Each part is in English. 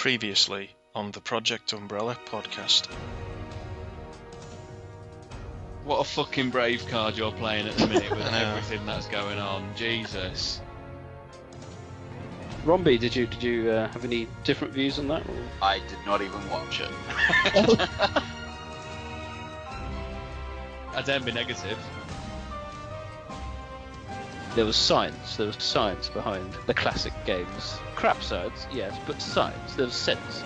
Previously on the Project Umbrella podcast. What a fucking brave card you're playing at the minute with everything that's going on. Jesus. Romby, did you have any different views on that? Or? I did not even watch it. I don't be negative. There was science behind the classic games. Crap science, yes, but science. There was sense.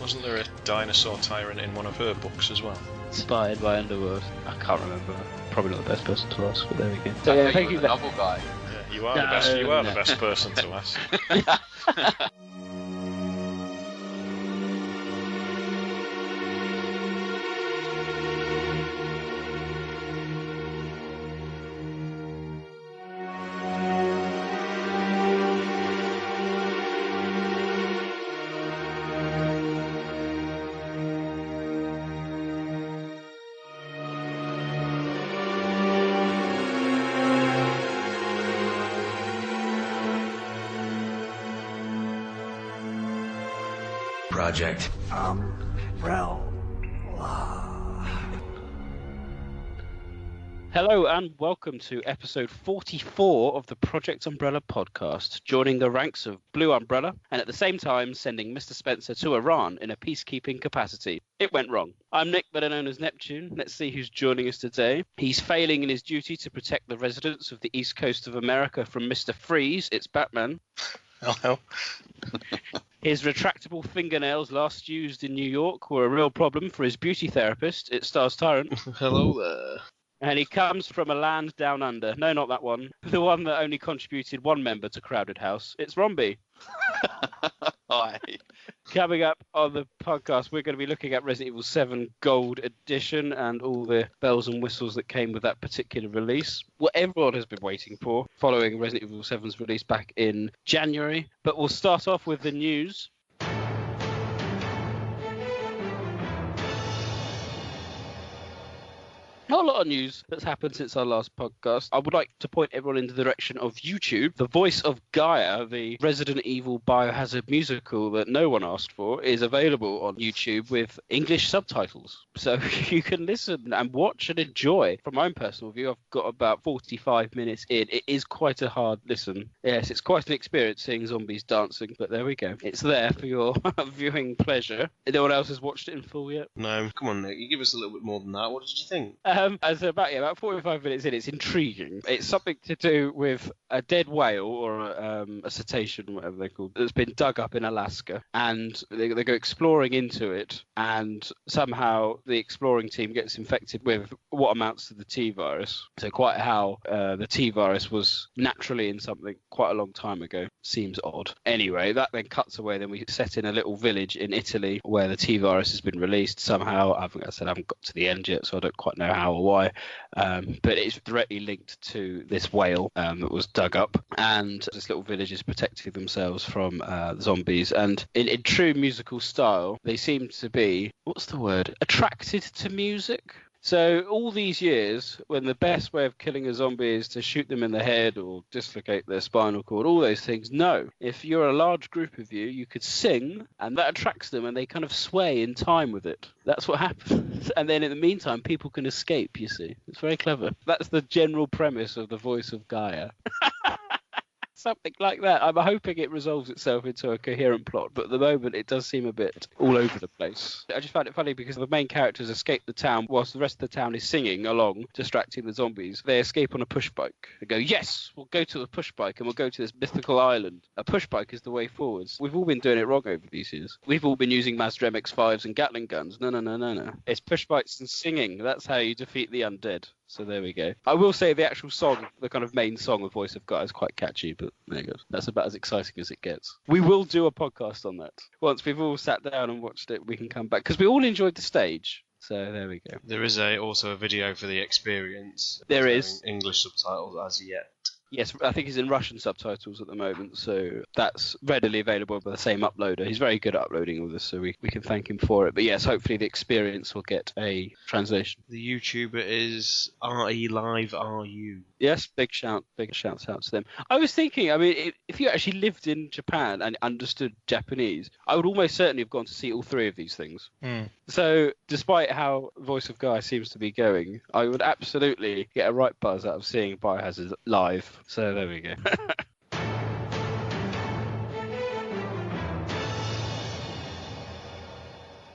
Wasn't there a dinosaur tyrant in one of her books as well? Inspired by Underworld. I can't remember. Probably not the best person to ask, but there we go. So yeah, thank you, novel guy. Yeah, you are the best. You are the best person to ask. Project Umbrella. Hello and welcome to episode 44 of the Project Umbrella podcast, joining the ranks of Blue Umbrella and at the same time sending Mr. Spencer to Iran in a peacekeeping capacity. It went wrong. I'm Nick, better known as Neptune. Let's see who's joining us today. He's failing in his duty to protect the residents of the east coast of America from Mr. Freeze. It's Batman. Hello. His retractable fingernails last used in New York were a real problem for his beauty therapist. It stars Tyrant. Hello there. And he comes from a land down under. No, not that one. The one that only contributed one member to Crowded House. It's Romby. Hi. Coming up on the podcast, we're going to be looking at Resident Evil 7 Gold Edition and all the bells and whistles that came with that particular release. What everyone has been waiting for following Resident Evil 7's release back in January. But we'll start off with the news. Not a lot of news that's happened since our last podcast. I would like to point everyone in the direction of YouTube. The voice of Gaia, the Resident Evil Biohazard musical that no one asked for, is available on YouTube with English subtitles. So you can listen and watch and enjoy. From my own personal view, I've got about 45 minutes in. It is quite a hard listen. Yes, it's quite an experience seeing zombies dancing, but there we go. It's there for your viewing pleasure. No one else has watched it in full yet? No, come on, Nick. You give us a little bit more than that. What did you think? About 45 minutes in, it's intriguing. It's something to do with a dead whale or a cetacean, whatever they're called, that's been dug up in Alaska, and they go exploring into it, and somehow the exploring team gets infected with what amounts to the T-virus. So quite how the T-virus was naturally in something quite a long time ago seems odd. Anyway, that then cuts away. Then we set in a little village in Italy where the T-virus has been released somehow. I haven't got to the end yet, so I don't quite know how or why. But it's directly linked to this whale that was dug up, and this little village is protecting themselves from zombies. And in true musical style, they seem to be, attracted to music. So all these years, when the best way of killing a zombie is to shoot them in the head or dislocate their spinal cord, all those things, no. If you're a large group of you, you could sing, and that attracts them, and they kind of sway in time with it. That's what happens. And then in the meantime, people can escape, you see. It's very clever. That's the general premise of the voice of Gaia. Something like that. I'm hoping it resolves itself into a coherent plot, but at the moment it does seem a bit all over the place. I just found it funny because the main characters escape the town whilst the rest of the town is singing along, distracting the zombies. They escape on a push bike. They go, yes, we'll go to a push bike and we'll go to this mythical island. A push bike is the way forwards. We've all been doing it wrong over these years. We've all been using Mazdrem X5s and Gatling guns. No. It's push bikes and singing. That's how you defeat the undead. So there we go. I will say the actual song, the kind of main song, The Voice of God, is quite catchy, but there you go. That's about as exciting as it gets. We will do a podcast on that. Once we've all sat down and watched it, we can come back, because we all enjoyed the stage. So there we go. There is also a video for the experience. There is. English subtitles as yet. Yes, I think he's in Russian subtitles at the moment, so that's readily available by the same uploader. He's very good at uploading all this, so we can thank him for it. But yes, hopefully the experience will get a translation. The YouTuber is RE Live RU. Yes, big shouts out to them. I was thinking, I mean, if you actually lived in Japan and understood Japanese, I would almost certainly have gone to see all three of these things. So, despite how Voice of Guy seems to be going, I would absolutely get a right buzz out of seeing Biohazard live. So, there we go.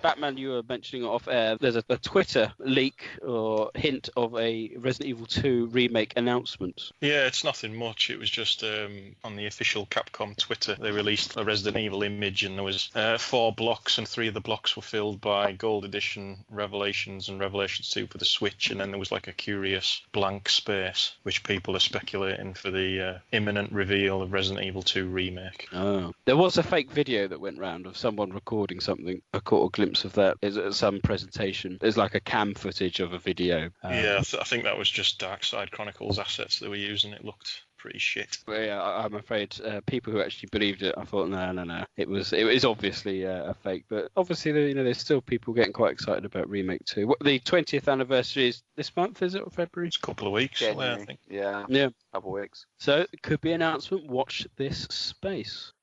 Batman, you were mentioning off air, there's a Twitter leak or hint of a Resident Evil 2 remake announcement. Yeah, it's nothing much. It was just on the official Capcom Twitter, they released a Resident Evil image, and there was 4 blocks, and 3 of the blocks were filled by Gold Edition Revelations and Revelations 2 for the Switch, and then there was like a curious blank space, which people are speculating for the imminent reveal of Resident Evil 2 remake. Oh. There was a fake video that went round of someone recording something. I caught a glimpse of that is at some presentation. There's like a cam footage of a video. Yeah, I think that was just Dark Side Chronicles assets they were using. It looked pretty shit. But yeah, I'm afraid people who actually believed it, I thought, no. It is obviously a fake, but obviously there's still people getting quite excited about Remake 2. What, the 20th anniversary is this month, is it, or February? It's a couple of weeks away, I think. Yeah, Yeah, couple of weeks. so it could be an announcement. Watch this space.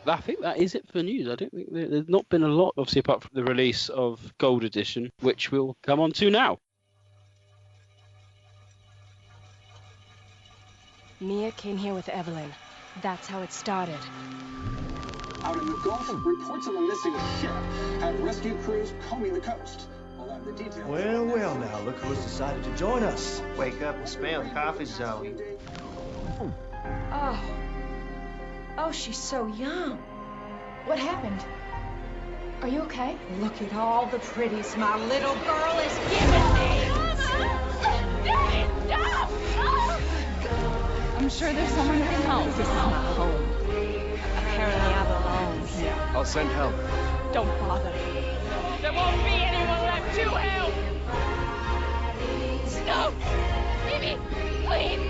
I think that is it for news. I don't think there's not been a lot, obviously, apart from the release of Gold Edition, which we'll come on to now. Mia came here with Evelyn. That's how it started. Out in the Gulf, reports of a missing ship have rescue crews combing the coast. We'll have the details. Well, now, look who's decided to join us. Wake up and smell coffee, Zoe. Oh, she's so young. What happened? Are you okay? Look at all the pretties my little girl is giving me. Stop! I'm sure there's someone who can help. This is my home. Apparently I belong here. I'll send help. Don't bother. There won't be anyone left to help. Stop! Mimi, please!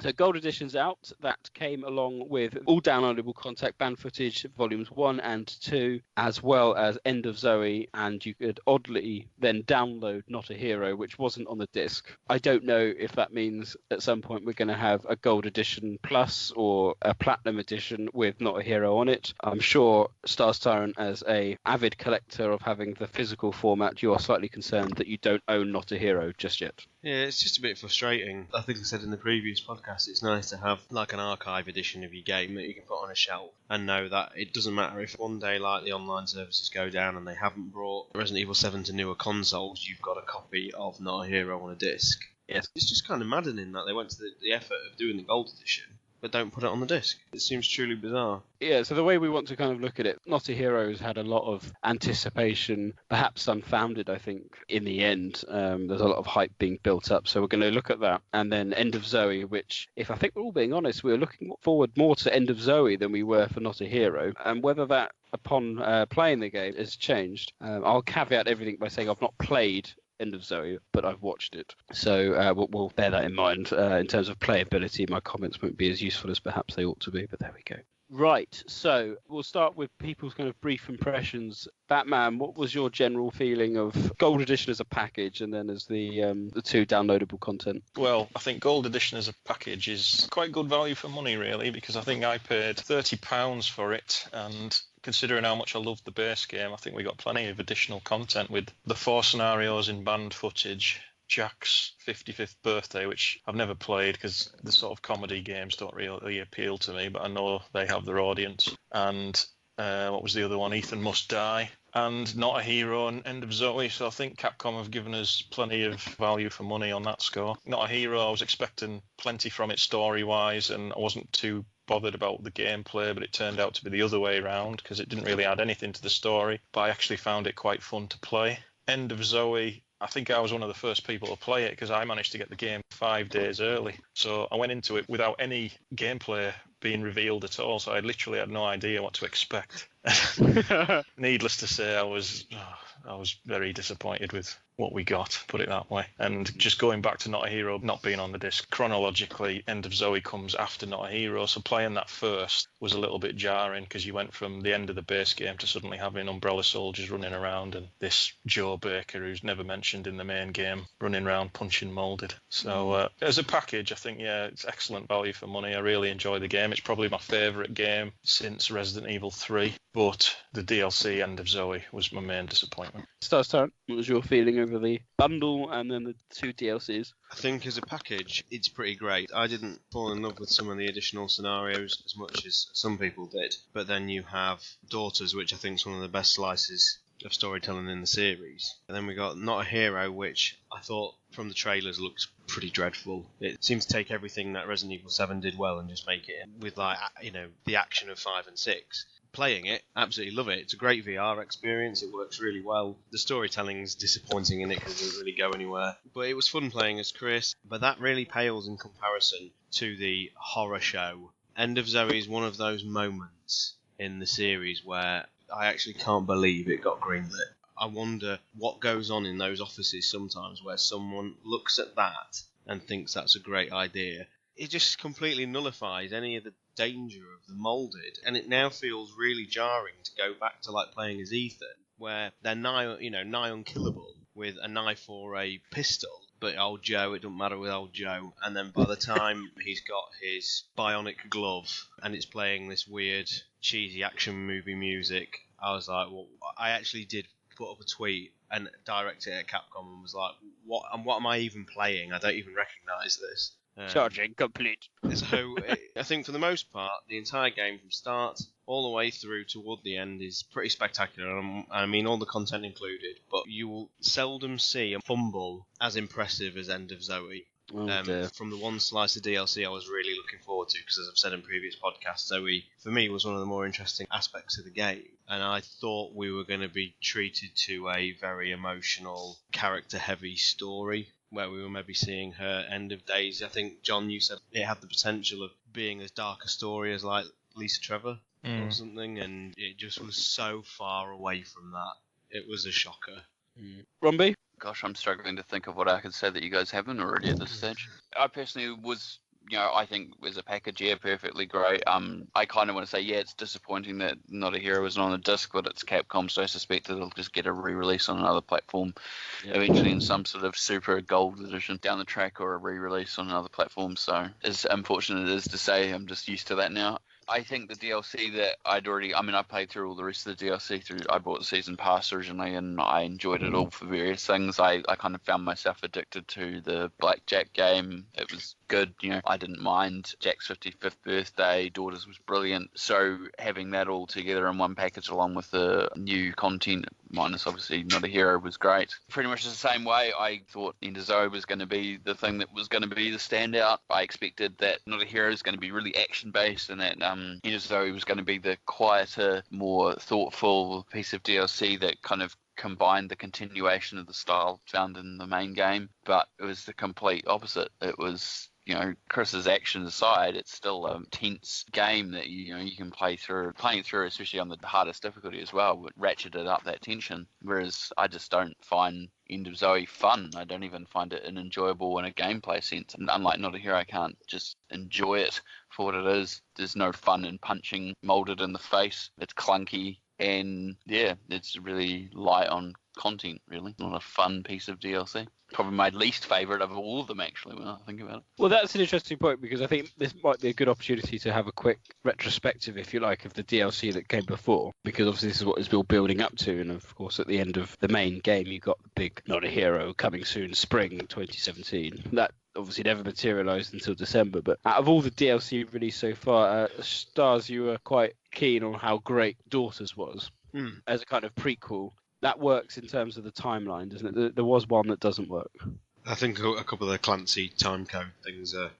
So Gold Edition's out. That came along with all downloadable content, band footage, volumes 1 and 2, as well as End of Zoe, and you could oddly then download Not a Hero, which wasn't on the disc. I don't know if that means at some point we're going to have a Gold Edition Plus or a Platinum Edition with Not a Hero on it. I'm sure Stars Tyrant, as a avid collector of having the physical format, you are slightly concerned that you don't own Not a Hero just yet. Yeah, it's just a bit frustrating. I think I said in the previous podcast, it's nice to have like an archive edition of your game that you can put on a shelf and know that it doesn't matter if one day like the online services go down and they haven't brought Resident Evil 7 to newer consoles, you've got a copy of Not a Hero on a disc. Yes. It's just kind of maddening that they went to the effort of doing the gold edition but don't put it on the disc. It seems truly bizarre. Yeah, so the way we want to kind of look at it, Not a Hero has had a lot of anticipation, perhaps unfounded, I think, in the end. There's a lot of hype being built up, so we're going to look at that. And then End of Zoe, which, if I think we're all being honest, we're looking forward more to End of Zoe than we were for Not a Hero. And whether that, upon playing the game, has changed, I'll caveat everything by saying I've not played End of Zoe, but I've watched it. So we'll bear that in mind. In terms of playability, my comments won't be as useful as perhaps they ought to be, but there we go. Right, so we'll start with people's kind of brief impressions. Batman, what was your general feeling of Gold Edition as a package and then as the 2 downloadable content? Well, I think Gold Edition as a package is quite good value for money, really, because I think I paid £30 for it, and considering how much I loved the base game, I think we got plenty of additional content with the 4 scenarios in band footage, Jack's 55th birthday, which I've never played because the sort of comedy games don't really appeal to me, but I know they have their audience. And what was the other one? Ethan Must Die. And Not a Hero and End of Zoe. So I think Capcom have given us plenty of value for money on that score. Not a Hero, I was expecting plenty from it story-wise, and I wasn't too bothered about the gameplay, but it turned out to be the other way around because it didn't really add anything to the story, but I actually found it quite fun to play. End of Zoe, I think I was one of the first people to play it because I managed to get the game 5 days early. So I went into it without any gameplay being revealed at all. So I literally had no idea what to expect. Needless to say, I was very disappointed with what we got, put it that way. And just going back to Not a Hero not being on the disc, chronologically, End of Zoe comes after Not a Hero, so playing that first was a little bit jarring because you went from the end of the base game to suddenly having Umbrella Soldiers running around and this Joe Baker, who's never mentioned in the main game, running around punching moulded. So as a package, I think, yeah, it's excellent value for money. I really enjoy the game. It's probably my favourite game since Resident Evil 3, but the DLC End of Zoe was my main disappointment. Start. What was your feeling over the bundle and then the 2 DLCs? I think as a package, it's pretty great. I didn't fall in love with some of the additional scenarios as much as some people did, but then you have Daughters, which I think is one of the best slices of storytelling in the series. And then we got Not a Hero, which I thought from the trailers looks pretty dreadful. It seems to take everything that Resident Evil 7 did well and just make it with, like, you know, the action of 5 and 6. Playing it, absolutely love it. It's a great VR experience. It works really well. The storytelling's disappointing in it because it doesn't really go anywhere. But it was fun playing as Chris. But that really pales in comparison to the horror show. End of Zoe is one of those moments in the series where I actually can't believe it got greenlit. I wonder what goes on in those offices sometimes where someone looks at that and thinks that's a great idea. It just completely nullifies any of the danger of the moulded, and it now feels really jarring to go back to like playing as Ethan, where they're nigh unkillable with a knife or a pistol. But old Joe, it doesn't matter with old Joe. And then by the time he's got his bionic glove and it's playing this weird, cheesy action movie music, I was like, well, I actually did put up a tweet and direct it at Capcom and was like, what am I even playing? I don't even recognise this. Charging complete. So I think for the most part, the entire game from start all the way through toward the end is pretty spectacular. I mean, all the content included, but you will seldom see a fumble as impressive as End of Zoe. From the one slice of DLC I was really looking forward to, because as I've said in previous podcasts, Zoe for me was one of the more interesting aspects of the game, and I thought we were going to be treated to a very emotional, character-heavy story where we were maybe seeing her end of days. I think, John, you said it had the potential of being as dark a story as like Lisa Trevor or something, and it just was so far away from that. It was a shocker. Romby? Gosh, I'm struggling to think of what I could say that you guys haven't already at this stage. I personally was, I think as a package, yeah, perfectly great. I kind of want to say, yeah, it's disappointing that Not a Hero isn't on the disc, but it's Capcom, so I suspect that it'll just get a re-release on another platform eventually in some sort of super gold edition down the track, or a re-release on another platform. So as unfortunate it is to say, I'm just used to that now. I think the DLC that I played through all the rest of the DLC I bought the season pass originally, and I enjoyed it all for various things. I kind of found myself addicted to the Blackjack game. It was good, I didn't mind. Jack's 55th birthday, Daughters was brilliant. So having that all together in one package along with the new content, minus obviously Not a Hero, was great. Pretty much the same way I thought End of Zoe was going to be the thing that was going to be the standout. I expected that Not a Hero is going to be really action-based, and that End of Zoe was going to be the quieter, more thoughtful piece of DLC that kind of combined the continuation of the style found in the main game. But it was the complete opposite. It was, Chris's actions aside, it's still a tense game that you can play through. Playing through, especially on the hardest difficulty as well, would ratcheted up that tension. Whereas I just don't find End of Zoe fun. I don't even find it enjoyable in a gameplay sense. And unlike Not a Hero, I can't just enjoy it for what it is. There's no fun in punching molded in the face. It's clunky, and yeah, it's really light on content, really. Not a fun piece of DLC. Probably my least favourite of all of them, actually, when I think about it. Well, that's an interesting point, because I think this might be a good opportunity to have a quick retrospective, if you like, of the DLC that came before, because obviously this is what it's been building up to, and of course at the end of the main game you got the big Not a Hero coming soon, spring 2017. That obviously never materialised until December, but out of all the DLC released so far, Stars, you were quite keen on how great Daughters was as a kind of prequel. That works in terms of the timeline, doesn't it? There was one that doesn't work. I think a couple of the Clancy timecode things are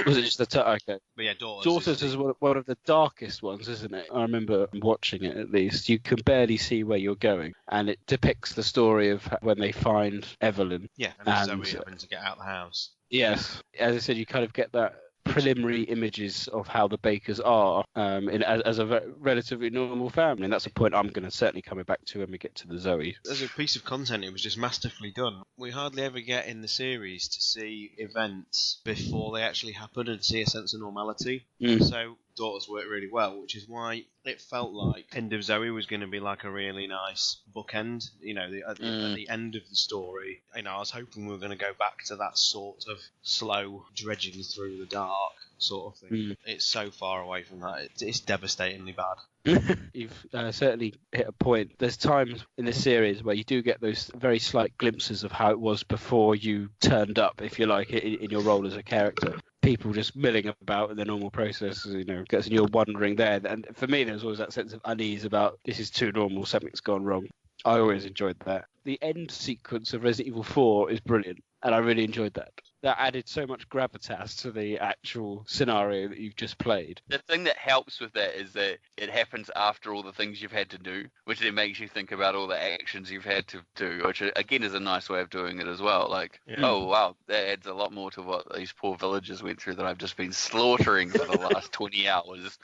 Was it just the okay? But yeah, Daughters is one of the darkest ones, isn't it? I remember watching it, at least. You can barely see where you're going, and it depicts the story of when they find Evelyn. Yeah, and Zoe having to get out of the house. Yes. As I said, you kind of get that preliminary images of how the Bakers are as a relatively normal family, and that's a point I'm going to certainly coming back to when we get to the Zoe. As a piece of content, it was just masterfully done. We hardly ever get in the series to see events before they actually happen and see a sense of normality. So Daughters worked really well, which is why it felt like End of Zoe was going to be like a really nice bookend. You know, at the end of the story, you know, I was hoping we were going to go back to that sort of slow dredging through the dark sort of thing. It's so far away from that. It's devastatingly bad. You've certainly hit a point. There's times in this series where you do get those very slight glimpses of how it was before you turned up, if you like, in your role as a character. People just milling about in the normal process, you know, and you're wondering there. And for me, there's always that sense of unease about this is too normal, something's gone wrong. I always enjoyed that. The end sequence of Resident Evil 4 is brilliant, and I really enjoyed that. That added so much gravitas to the actual scenario that you've just played. The thing that helps with that is that it happens after all the things you've had to do, which then makes you think about all the actions you've had to do, which again is a nice way of doing it as well. Like, oh wow, that adds a lot more to what these poor villagers went through that I've just been slaughtering for the last 20 hours.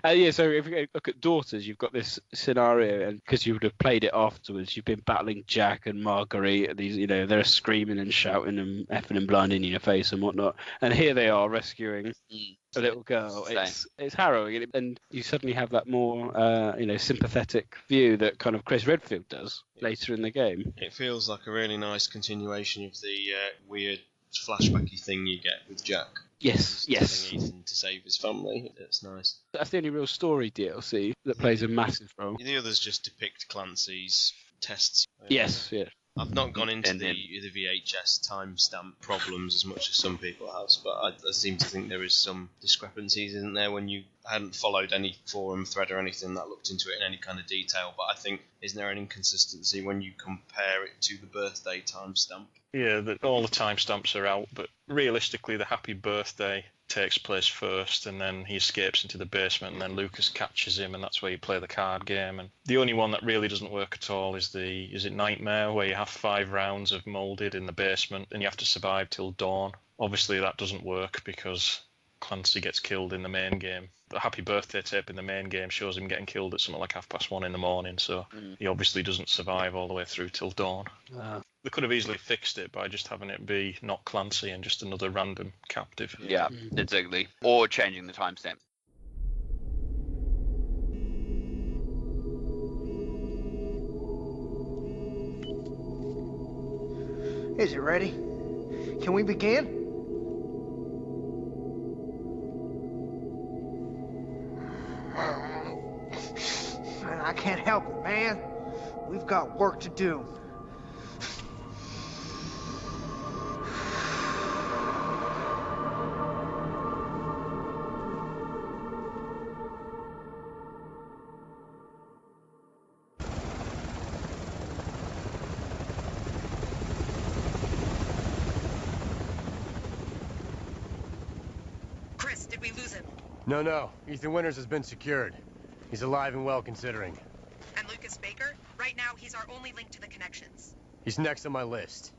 Yeah, so if you look at Daughters, you've got this scenario, and because you would have played it afterwards, you've been battling Jack and Marguerite. These, you know, they're screaming and shouting and effing and blinding in your face and whatnot, and here they are rescuing a little girl. It's harrowing, and you suddenly have that more sympathetic view that kind of Chris Redfield does later in the game. It feels like a really nice continuation of the weird flashbacky thing you get with Jack. Yes. Telling Ethan to save his family. It's nice. That's the only real story DLC that plays a massive role. The others just depict Clancy's tests. Yes. I've not gone into the VHS timestamp problems as much as some people have, but I seem to think there is some discrepancies, isn't there, when you hadn't followed any forum thread or anything that looked into it in any kind of detail. But I think, isn't there an inconsistency when you compare it to the birthday timestamp? Yeah, all the timestamps are out, but realistically the happy birthday takes place first, and then he escapes into the basement, and then Lucas catches him, and that's where you play the card game. And the only one that really doesn't work at all is it Nightmare, where you have 5 rounds of molded in the basement and you have to survive till dawn. Obviously that doesn't work because Clancy gets killed in the main game. The happy birthday tape in the main game shows him getting killed at something like 1:30 in the morning, so he obviously doesn't survive all the way through till dawn. They could have easily fixed it by just having it be not Clancy and just another random captive. Yeah, exactly. Or changing the timestamp. Is it ready? Can we begin? I can't help it, man. We've got work to do. Chris, did we lose him? No. Ethan Winters has been secured. He's alive and well, considering. And Lucas Baker? Right now, he's our only link to the connections. He's next on my list.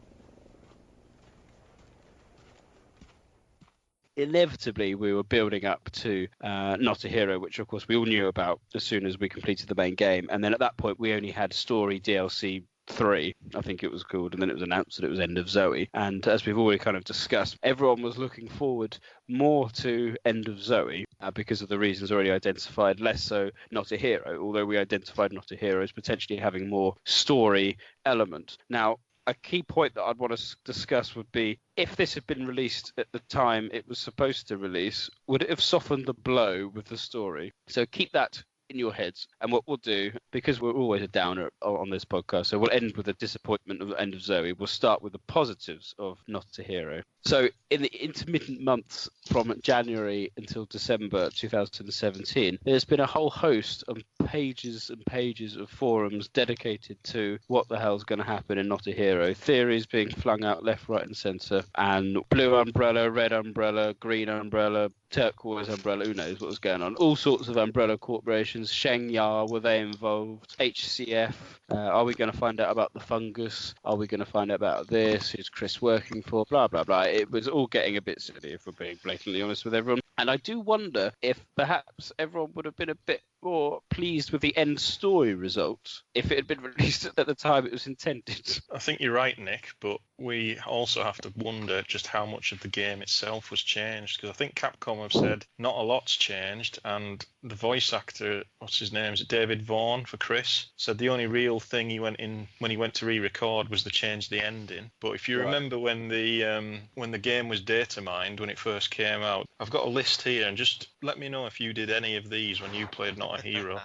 Inevitably, we were building up to Not a Hero, which of course we all knew about as soon as we completed the main game. And then at that point, we only had story DLC 3, I think it was called, and then it was announced that it was End of Zoe. And as we've already kind of discussed, everyone was looking forward more to End of Zoe because of the reasons already identified, less so Not a Hero, although we identified Not a Hero as potentially having more story element. Now, a key point that I'd want to discuss would be, if this had been released at the time it was supposed to release, would it have softened the blow with the story? So keep that in your heads. And what we'll do, because we're always a downer on this podcast, so we'll end with the disappointment of the End of Zoe. We'll start with the positives of Not a Hero. So in the intermittent months from January until December 2017, there's been a whole host of pages and pages of forums dedicated to what the hell's going to happen in Not a Hero. Theories being flung out left, right, and centre, and blue umbrella, red umbrella, green umbrella, turquoise umbrella, who knows what was going on. All sorts of umbrella corporations. Shenyang, were they involved? HCF, are we going to find out about the fungus? Are we going to find out about this? Who's Chris working for? Blah, blah, blah. It was all getting a bit silly, if we're being blatantly honest with everyone. And I do wonder if perhaps everyone would have been a bit more pleased with the end story result if it had been released at the time it was intended. I think you're right, Nick, but we also have to wonder just how much of the game itself was changed, because I think Capcom have said not a lot's changed, and the voice actor, what's his name, is it David Vaughn for Chris, said the only real thing he went in when he went to re-record was to change the ending. But if you remember when the game was data mined when it first came out, I've got a list here, and just let me know if you did any of these when you played Not a Hero.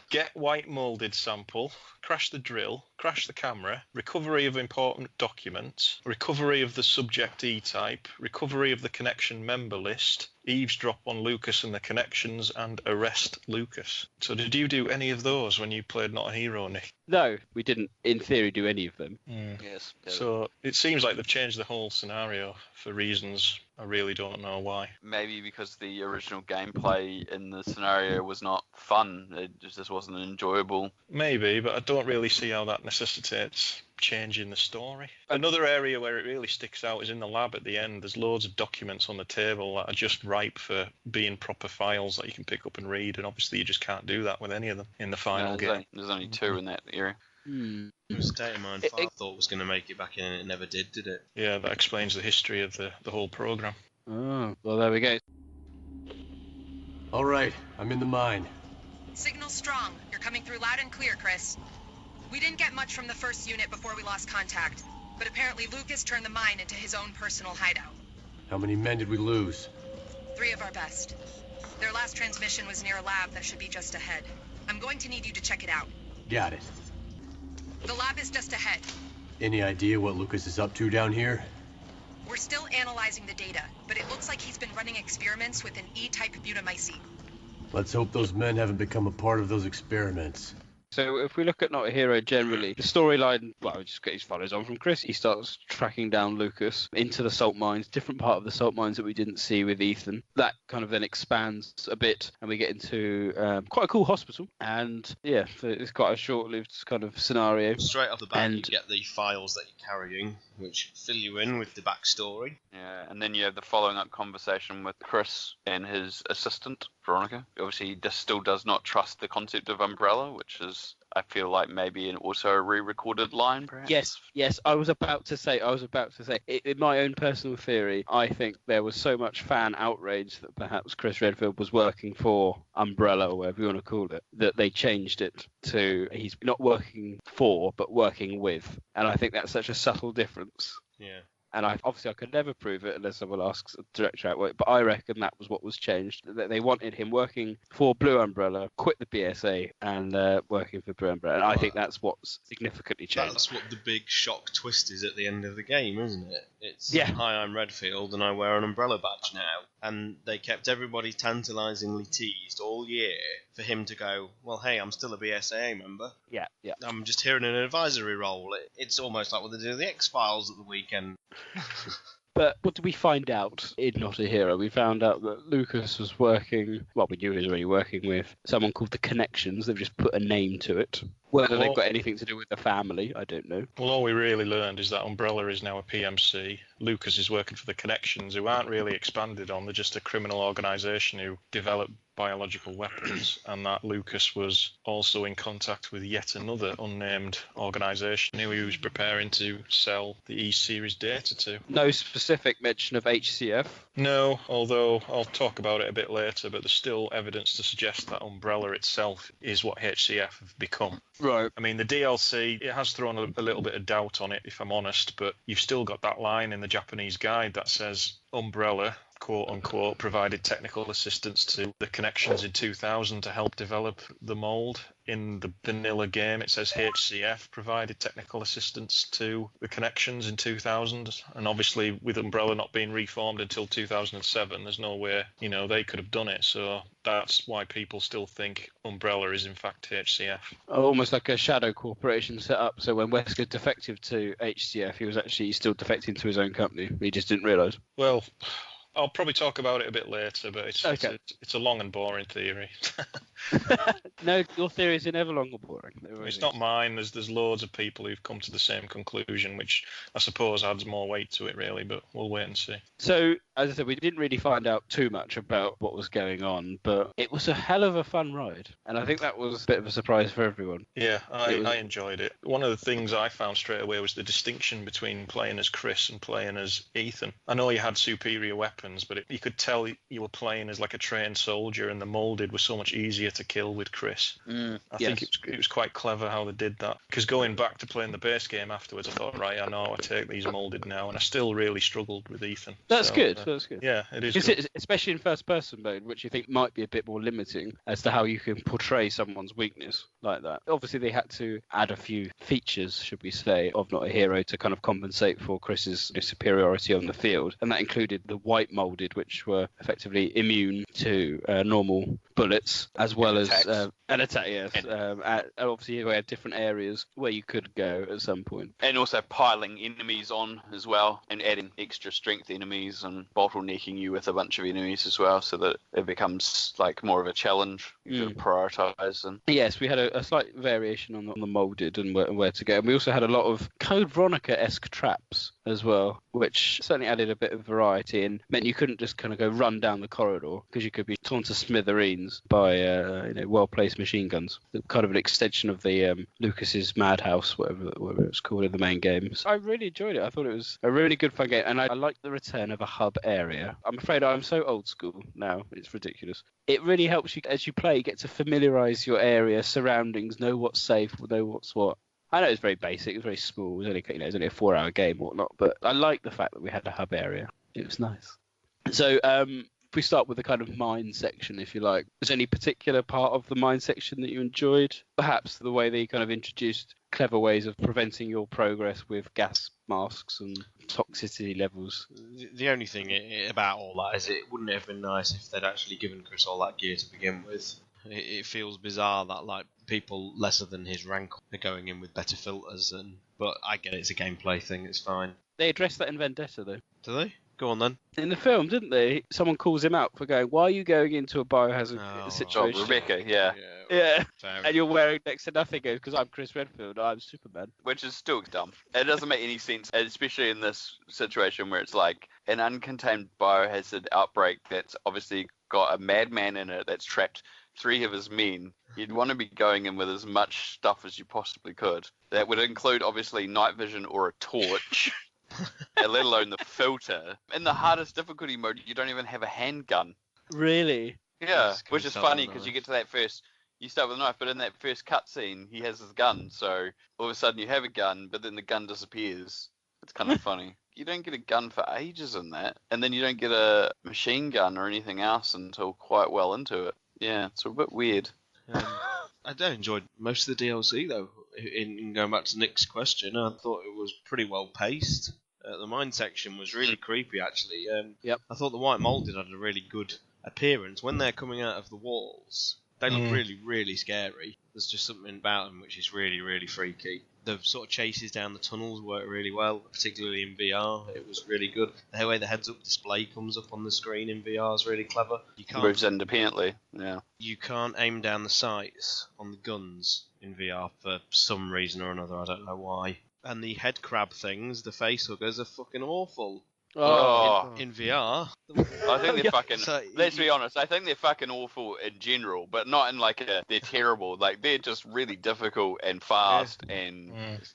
Get white molded sample, crash the drill, crash the camera, recovery of important documents, recovery of the subject E-type, recovery of the connection member list, eavesdrop on Lucas and the connections, and arrest Lucas. So did you do any of those when you played Not a Hero, Nick? No, we didn't, in theory, do any of them. Yes. So it seems like they've changed the whole scenario for reasons I really don't know why. Maybe because the original gameplay in the scenario was not fun. It just wasn't enjoyable. Maybe, but I don't really see how that necessitates changing the story. Another area where it really sticks out is in the lab at the end. There's loads of documents on the table that are just ripe for being proper files that you can pick up and read, and obviously you just can't do that with any of them in the final game. There's only 2 in that area. It was Data Mine 5 thought was going to make it back in, and it never did it? Yeah, that explains the history of the whole program. Oh, well, there we go. All right, I'm in the mine. Signal strong. You're coming through loud and clear, Chris. We didn't get much from the first unit before we lost contact, but apparently Lucas turned the mine into his own personal hideout. How many men did we lose? 3 of our best. Their last transmission was near a lab that should be just ahead. I'm going to need you to check it out. Got it. The lab is just ahead. Any idea what Lucas is up to down here? We're still analyzing the data, but it looks like he's been running experiments with an E-type butamycete. Let's hope those men haven't become a part of those experiments. So if we look at Not a Hero generally, the storyline, well, it follows on from Chris. He starts tracking down Lucas into the salt mines, different part of the salt mines that we didn't see with Ethan. That kind of then expands a bit, and we get into quite a cool hospital. And yeah, so it's quite a short-lived kind of scenario. Straight off the bat, you get the files that you're carrying, which fill you in with the backstory. Yeah, and then you have the following up conversation with Chris and his assistant, Veronica. Obviously, he still does not trust the concept of Umbrella, which is, I feel like, maybe also a re-recorded line, perhaps? Yes, I was about to say, in my own personal theory, I think there was so much fan outrage that perhaps Chris Redfield was working for Umbrella, or whatever you want to call it, that they changed it to he's not working for, but working with. And I think that's such a subtle difference. Yeah. And I could never prove it unless someone asks the director out. But I reckon that was what was changed. That they wanted him working for Blue Umbrella, quit the BSA, and working for Blue Umbrella. And I think that's what's significantly changed. That's what the big shock twist is at the end of the game, isn't it? It's, yeah. Hi, I'm Redfield, and I wear an Umbrella badge now. And they kept everybody tantalisingly teased all year for him to go, well, hey, I'm still a BSAA member. Yeah. I'm just here in an advisory role. It's almost like what they do in the X-Files at the weekend. But what did we find out in Not a Hero? We found out that Lucas was working, well, we knew he was already working with someone called the Connections. They've just put a name to it. Whether they've got anything to do with the family, I don't know. Well, all we really learned is that Umbrella is now a PMC. Lucas is working for the Connections, who aren't really expanded on. They're just a criminal organisation who develop biological weapons, and that Lucas was also in contact with yet another unnamed organisation who he was preparing to sell the E-Series data to. No specific mention of HCF? No, although I'll talk about it a bit later, but there's still evidence to suggest that Umbrella itself is what HCF have become. Right. I mean, the DLC, it has thrown a little bit of doubt on it, if I'm honest, but you've still got that line in the Japanese guide that says Umbrella, quote-unquote, provided technical assistance to the Connections in 2000 to help develop the mould. In the vanilla game, it says HCF provided technical assistance to the Connections in 2000. And obviously, with Umbrella not being reformed until 2007, there's no way, they could have done it. So that's why people still think Umbrella is, in fact, HCF. Almost like a shadow corporation set up. So when Wesker defected to HCF, he was actually still defecting to his own company. He just didn't realise. Well, I'll probably talk about it a bit later, but it's a long and boring theory. No, your theories are never long or boring. It's not mine. There's loads of people who've come to the same conclusion, which I suppose adds more weight to it, really, but we'll wait and see. So, as I said, we didn't really find out too much about what was going on, but it was a hell of a fun ride, and I think that was a bit of a surprise for everyone. Yeah, I enjoyed it. One of the things I found straight away was the distinction between playing as Chris and playing as Ethan. I know you had superior weapons, but you could tell you were playing as like a trained soldier, and the molded was so much easier to kill with Chris. I think it was quite clever how they did that, because going back to playing the base game afterwards, I thought, right, I know I take these molded now, and I still really struggled with Ethan. That's good. That's good. Yeah, it is good. Especially in first person mode, which you think might be a bit more limiting as to how you can portray someone's weakness like that. Obviously, they had to add a few features, should we say, of Not a Hero to kind of compensate for Chris's superiority on the field, and that included the white molded, which were effectively immune to normal bullets, as well as an attack, yes. Obviously, we had different areas where you could go at some point. And also piling enemies on as well, and adding extra strength enemies and bottlenecking you with a bunch of enemies as well, so that it becomes like more of a challenge. You could prioritise them. Yes, we had a slight variation on the moulded and where to go. And we also had a lot of Code Veronica-esque traps as well, which certainly added a bit of variety and meant you couldn't just kind of go run down the corridor, because you could be torn to smithereens by well-placed machine guns. Kind of an extension of the Lucas's Madhouse, whatever it's called in the main game. So I really enjoyed it. I thought it was a really good fun game, and I liked the return of a hub area. I'm afraid I'm so old school now, it's ridiculous. It really helps you, as you play, get to familiarise your area, surroundings, know what's safe, know what's what. I know it's very basic, it's very small, it was only a 4-hour game or whatnot, but I like the fact that we had a hub area. It was nice. So, if we start with the kind of mine section, if you like, was there any particular part of the mine section that you enjoyed? Perhaps the way they kind of introduced clever ways of preventing your progress with gas masks and toxicity levels. The only thing about all that is it wouldn't have been nice if they'd actually given Chris all that gear to begin with. It feels bizarre that like people lesser than his rank are going in with better filters, but I get it, it's a gameplay thing, it's fine. They addressed that in Vendetta though. Do they? Go on then. In the film, didn't they? Someone calls him out for going, why are you going into a biohazard situation? Oh, Rebecca, yeah. And you're wearing next to nothing because I'm Chris Redfield, I'm Superman. Which is still dumb. It doesn't make any sense, especially in this situation where it's like an uncontained biohazard outbreak that's obviously got a madman in it that's trapped 3 of his men. You'd want to be going in with as much stuff as you possibly could. That would include, obviously, night vision or a torch. Let alone the filter. In the hardest difficulty mode, you don't even have a handgun. Really? Yeah, which is funny because you get to that first, you start with a knife, but in that first cutscene, he has his gun, so all of a sudden you have a gun, but then the gun disappears. It's kind of funny. You don't get a gun for ages in that, and then you don't get a machine gun or anything else until quite well into it. Yeah, it's a bit weird. I enjoyed most of the DLC though. In going back to Nick's question, I thought it was pretty well paced. The mine section was really creepy actually. I thought the white molded had a really good appearance when they're coming out of the walls. They look really, really scary. There's just something about them which is really, really freaky. The sort of chases down the tunnels work really well, particularly in VR. It was really good. The way the heads-up display comes up on the screen in VR is really clever. Moves independently, yeah. You can't aim down the sights on the guns in VR for some reason or another. I don't know why. And the head crab things, the face huggers, are fucking awful. In VR. I think they're fucking. Let's be honest. I think they're fucking awful in general, but not in like they're terrible. Like they're just really difficult and fast and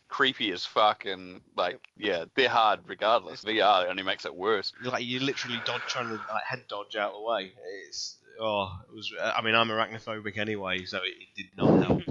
creepy as fuck, and like they're hard regardless. VR only makes it worse. Like you literally trying to like head dodge out of the way. It was. I mean, I'm arachnophobic anyway, so it did not help.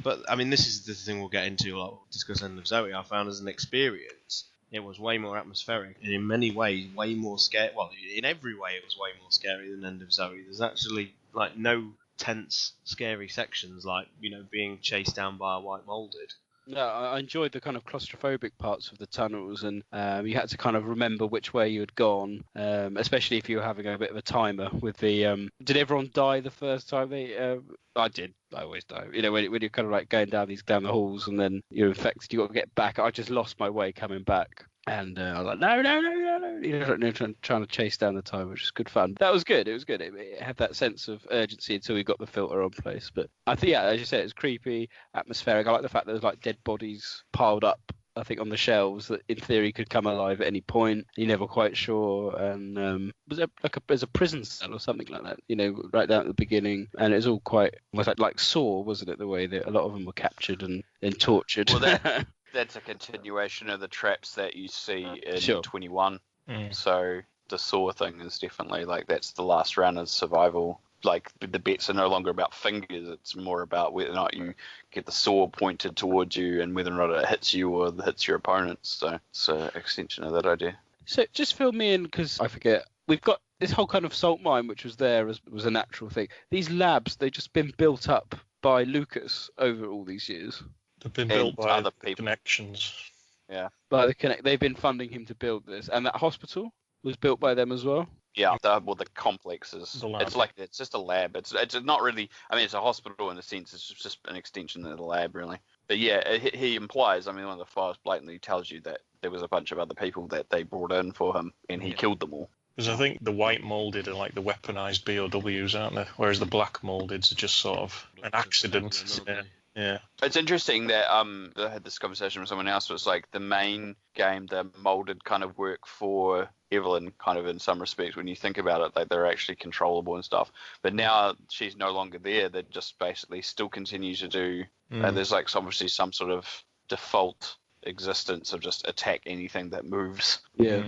But I mean, this is the thing we'll get into. Like, we'll discuss End of Zoe. I found as an experience. it was way more atmospheric, and in many ways way more scary. Well, in every way it was way more scary than End of Zoe. There's actually like no tense, scary sections like, you know, being chased down by a white moulded. Yeah, I enjoyed the kind of claustrophobic parts of the tunnels, and you had to kind of remember which way you had gone, especially if you were having a bit of a timer with the. Did everyone die the first time they? I did. I always die. You know, when you're kind of like going down the halls and then you're infected, you got to get back. I just lost my way coming back. And I was like, no. You know, trying to chase down the time, which was good fun. That was good. It was good. It had that sense of urgency until we got the filter on place. But I think, yeah, as you said, it was creepy, atmospheric. I like the fact that there's like dead bodies piled up, I think, on the shelves that in theory could come alive at any point. You're never quite sure. And was there there's a prison cell or something like that, you know, right down at the beginning. And it was all quite like Saw, wasn't it? The way that a lot of them were captured and then tortured. Well, that's a continuation of the traps that you see in 21. So the Saw thing is definitely like that's the last round of survival. Like the bets are no longer about fingers; it's more about whether or not you get the saw pointed towards you and whether or not it hits you or hits your opponents. So it's an extension of that idea. So just fill me in, because I forget. We've got this whole kind of salt mine, which was there was a natural thing. These labs, they've just been built up by Lucas over all these years. They've been built by other people. Connections. Yeah. They've been funding him to build this, and that hospital was built by them as well. Yeah, the complex is. It's just a lab. It's not really. I mean, it's a hospital in a sense. It's just an extension of the lab, really. But yeah, he implies. I mean, one of the files blatantly tells you that there was a bunch of other people that they brought in for him, and he killed them all. Because I think the white moulded are like the weaponized BOWs, aren't they? Whereas the black mouldeds are just sort of an accident. Yeah. It's interesting that I had this conversation with someone else. It's like the main game, the molded kind of work for Evelyn, kind of in some respects. When you think about it, like they're actually controllable and stuff. But now she's no longer there. They just basically still continue to do. There's like obviously some sort of default existence of just attack anything that moves. Yeah.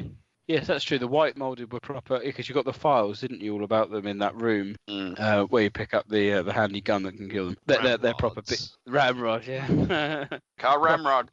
Yes, that's true. The white moulded were proper, because you got the files, didn't you, all about them in that room where you pick up the handy gun that can kill them. They're proper ramrod, yeah. Car ramrod.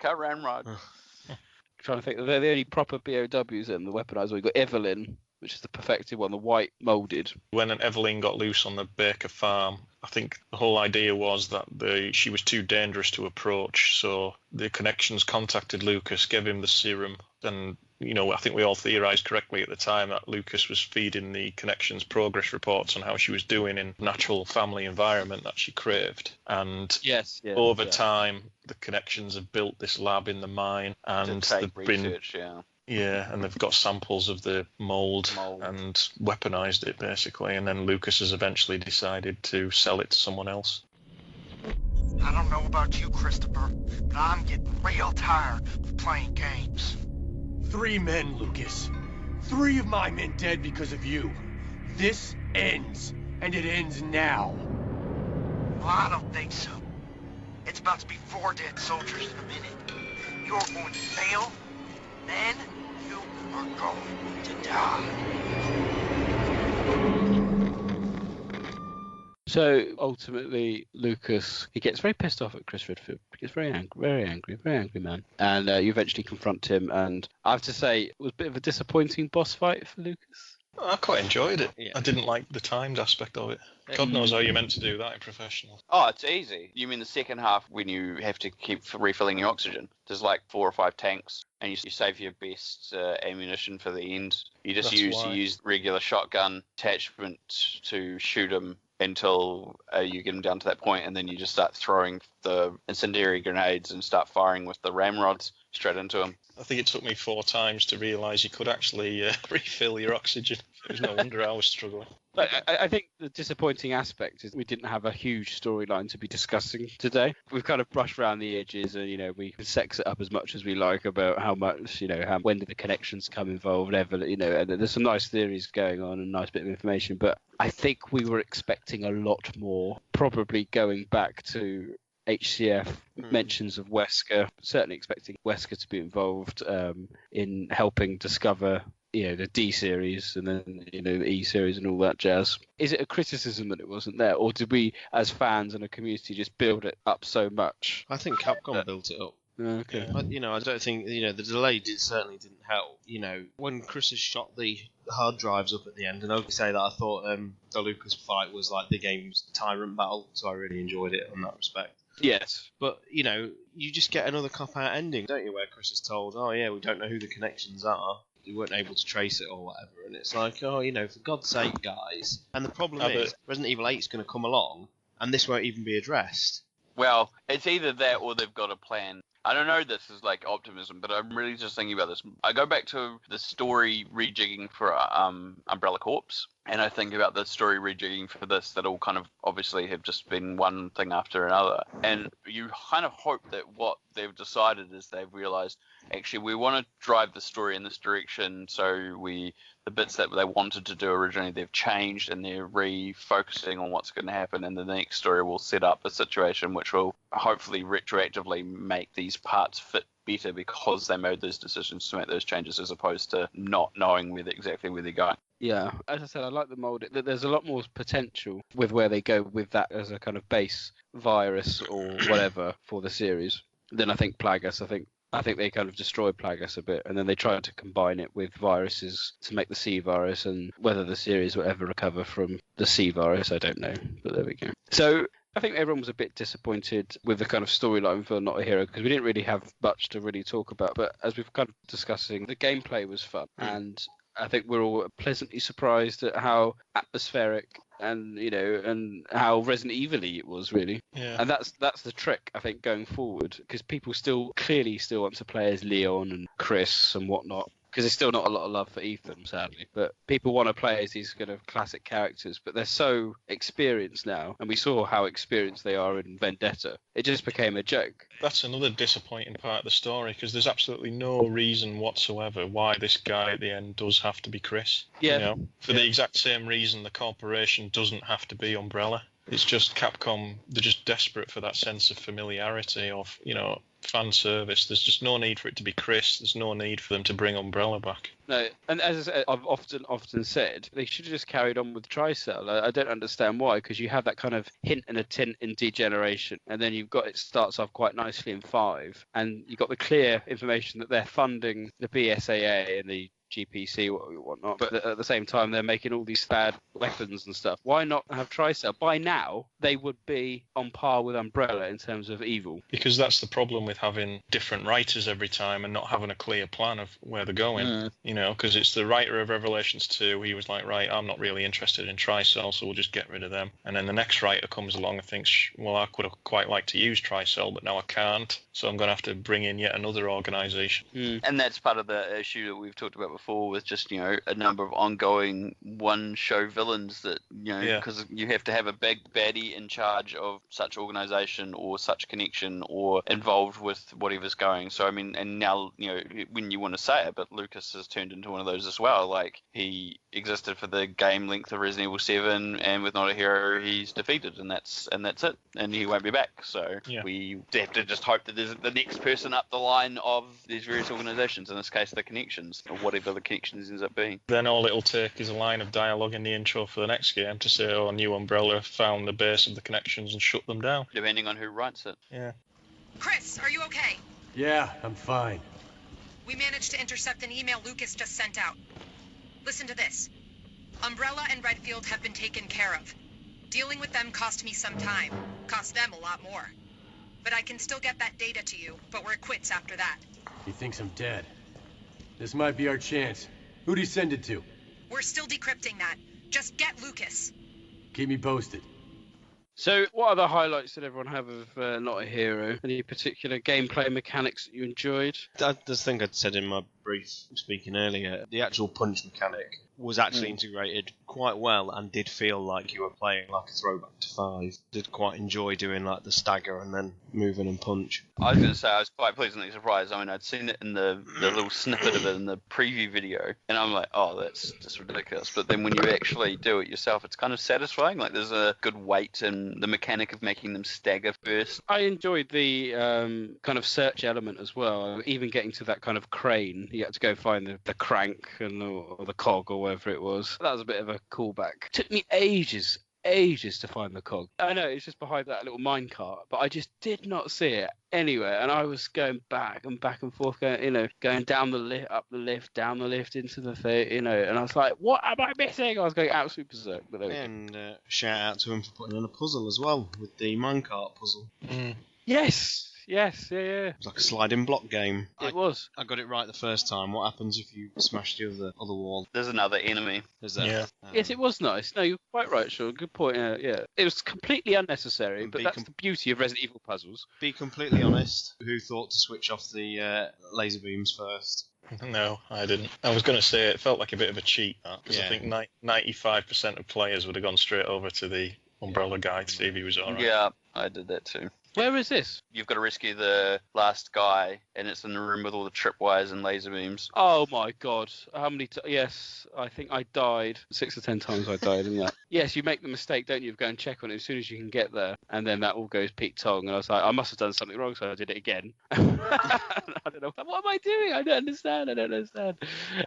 Trying to think, they're the only proper BOWs in the weaponized. We've got Evelyn, which is the perfected one, the white moulded. When Evelyn got loose on the Baker farm, I think the whole idea was that she was too dangerous to approach, so the connections contacted Lucas, gave him the serum, and you know, I think we all theorised correctly at the time that Lucas was feeding the connections progress reports on how she was doing in natural family environment that she craved. And over time, the connections have built this lab in the mine, and they've been and they've got samples of the mould and weaponized it basically. And then Lucas has eventually decided to sell it to someone else. I don't know about you, Christopher, but I'm getting real tired of playing games. 3 men, Lucas. 3 of my men dead because of you. This ends, and it ends now. Well, I don't think so. It's about to be 4 dead soldiers in a minute. You're going to fail, then you are going to die. So ultimately, Lucas, he gets very pissed off at Chris Redfield. He gets very angry man. And you eventually confront him. And I have to say, it was a bit of a disappointing boss fight for Lucas. I quite enjoyed it. Yeah. I didn't like the timed aspect of it. God knows how you're meant to do that in professional. Oh, it's easy. You mean the second half when you have to keep refilling your oxygen? There's like 4 or 5 tanks, and you save your best ammunition for the end. You just use regular shotgun attachment to shoot them until you get them down to that point, and then you just start throwing the incendiary grenades and start firing with the ramrods straight into them. I think it took me 4 times to realise you could actually refill your oxygen. It was no wonder I was struggling. But I think the disappointing aspect is we didn't have a huge storyline to be discussing today. We've kind of brushed around the edges, and we can sex it up as much as we like about how much, when did the connections come involved, and there's some nice theories going on and a nice bit of information. But I think we were expecting a lot more, probably going back to HCF mentions of Wesker, certainly expecting Wesker to be involved in helping discover the D series and then the E series and all that jazz. Is it a criticism that it wasn't there, or did we as fans and a community just build it up so much? I think Capcom built it up Okay. But, I don't think, the delay certainly didn't help. When Chris has shot the hard drives up at the end, and I would say that I thought the Lucas fight was like the game's tyrant battle, so I really enjoyed it in that respect. Yes. But, you just get another cop-out ending, don't you, where Chris is told, oh yeah, we don't know who the connections are. We weren't able to trace it or whatever, and it's like, for God's sake, guys. And the problem is, Resident Evil 8 is going to come along, and this won't even be addressed. Well, it's either that or they've got a plan. I don't know, this is like optimism, but I'm really just thinking about this. I go back to the story rejigging for Umbrella Corps, and I think about the story rejigging for this that all kind of obviously have just been one thing after another. And you kind of hope that what they've decided is they've realized, actually, we want to drive the story in this direction, so the bits that they wanted to do originally, they've changed and they're refocusing on what's going to happen, and the next story will set up a situation which will hopefully retroactively make these parts fit better because they made those decisions to make those changes, as opposed to not knowing exactly where they're going. Yeah, as I said, I like the mold. There's a lot more potential with where they go with that as a kind of base virus or whatever for the series than I think Plagueis. I think they kind of destroyed Plagueis a bit, and then they tried to combine it with viruses to make the C virus, and whether the series will ever recover from the C virus, I don't know, but there we go. So I think everyone was a bit disappointed with the kind of storyline for Not a Hero, because we didn't really have much to really talk about, but as we've kind of discussing, the gameplay was fun, and I think we're all pleasantly surprised at how atmospheric and and how Resident Evil-y it was, really. Yeah. And that's the trick, I think, going forward, because people clearly still want to play as Leon and Chris and whatnot, because there's still not a lot of love for Ethan, sadly. But people want to play as these kind of classic characters, but they're so experienced now, and we saw how experienced they are in Vendetta. It just became a joke. That's another disappointing part of the story, because there's absolutely no reason whatsoever why this guy at the end does have to be Chris. Yeah. For the exact same reason the corporation doesn't have to be Umbrella. It's just Capcom, they're just desperate for that sense of familiarity, of, fan service. There's just no need for it to be Chris. There's no need for them to bring Umbrella back. No, and as I said, I've often said, they should have just carried on with Tricell. I don't understand why, because you have that kind of hint and a tint in Degeneration, and then it starts off quite nicely in 5, and you've got the clear information that they're funding the BSAA and the GPC whatnot, but at the same time they're making all these bad weapons and stuff. Why not have Tricell? By now they would be on par with Umbrella in terms of evil. Because that's the problem with having different writers every time and not having a clear plan of where they're going. Because it's the writer of Revelations 2, he was like, right, I'm not really interested in Tricell, so we'll just get rid of them. And then the next writer comes along and thinks, well, I could have quite liked to use Tricell, but now I can't, so I'm going to have to bring in yet another organisation. And that's part of the issue that we've talked about before, with just a number of ongoing one-show villains that because you have to have a big baddie in charge of such organisation or such connection or involved with whatever's going. So I mean, and now when you want to say it, but Lucas has turned into one of those as well. Like, he existed for the game length of Resident Evil 7, and with Not a Hero he's defeated, and that's it, and he won't be back. So we have to just hope that there's the next person up the line of these various organisations, in this case the connections, or whatever the connections ends up being. Then all it'll take is a line of dialogue in the intro for the next game to say, oh, New Umbrella found the base of the connections and shut them down. Depending on who writes it. Yeah. Chris, are you okay? Yeah, I'm fine. We managed to intercept an email Lucas just sent out. Listen to this. Umbrella and Redfield have been taken care of. Dealing with them cost me some time. Cost them a lot more. But I can still get that data to you, but we're quits after that. He thinks I'm dead. This might be our chance. Who'd he send it to? We're still decrypting that. Just get Lucas. Keep me posted. So, what other highlights did everyone have of Not a Hero? Any particular gameplay mechanics that you enjoyed? I just think I'd said in my brief speaking earlier, the actual punch mechanic was actually integrated quite well and did feel like you were playing like a throwback to 5. Did quite enjoy doing like the stagger and then moving and punch. I was going to say I was quite pleasantly surprised. I mean, I'd seen it in the little snippet of it in the preview video, and I'm like, oh, that's just ridiculous. But then when you actually do it yourself, it's kind of satisfying. Like, there's a good weight and the mechanic of making them stagger first. I enjoyed the kind of search element as well, even getting to that kind of crane. You had to go find the crank or the cog or whatever it was. That was a bit of a callback. Took me ages ages to find the cog. I know it's just behind that little minecart, but I just did not see it anywhere, and I was going back and forth, going down the lift, up the lift, down the lift, into the thing, and I was like, what am I missing? I was going absolutely berserk. But and shout out to him for putting in a puzzle as well, with the minecart puzzle. Yes, yeah. It's like a sliding block game. It was. I got it right the first time. What happens if you smash the other wall? There's another enemy. Is there? Yeah. Yes, it was nice. No, you're quite right, Sean. Good point. Yeah. It was completely unnecessary, but that's the beauty of Resident Evil puzzles. Be completely honest. Who thought to switch off the laser beams first? No, I didn't. I was going to say it felt like a bit of a cheat, because I think 95% of players would have gone straight over to the Umbrella guy to see if he was alright. Yeah, I did that too. Where is this? You've got to rescue the last guy, and it's in the room with all the tripwires and laser beams. Oh my god. How many yes, I think I died. 6 or 10 times I died in that. Yes, you make the mistake, don't you, of going and check on it as soon as you can get there, and then that all goes Pete Tong, and I was like, I must have done something wrong, so I did it again. I don't know. What am I doing? I don't understand.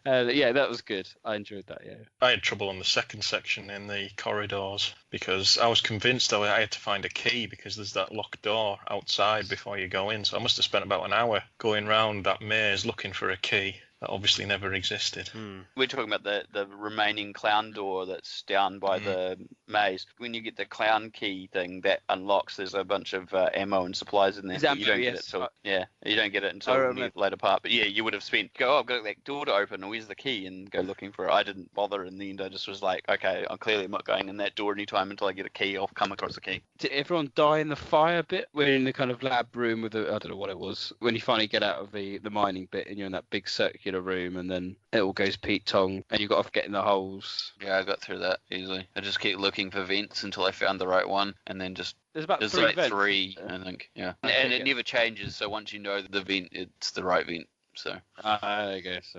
Yeah, that was good. I enjoyed that, yeah. I had trouble on the second section in the corridors, because I was convinced I had to find a key, because there's that locked door outside before you go in, so I must have spent about an hour going round that maze looking for a key that obviously never existed. We're talking about the remaining clown door that's down by the maze. When you get the clown key thing, that unlocks, there's a bunch of ammo and supplies in there. You don't get it till you don't get it until the later part. But yeah, you would have spent I've got that door to open, where's the key, and go looking for it. I didn't bother in the end. I just was like, okay, I'm not going in that door anytime until I get a key or come across a key. Did everyone die in the fire bit? When you're in the kind of lab room with I don't know what it was, when you finally get out of the mining bit and you're in that big circular room, and then it all goes Pete Tong and you've got to get in the holes. Yeah, I got through that easily. I just kept looking for vents until I found the right one, and then just there's like three, I think. Yeah, and it never changes. So once you know the vent, it's the right vent. So I guess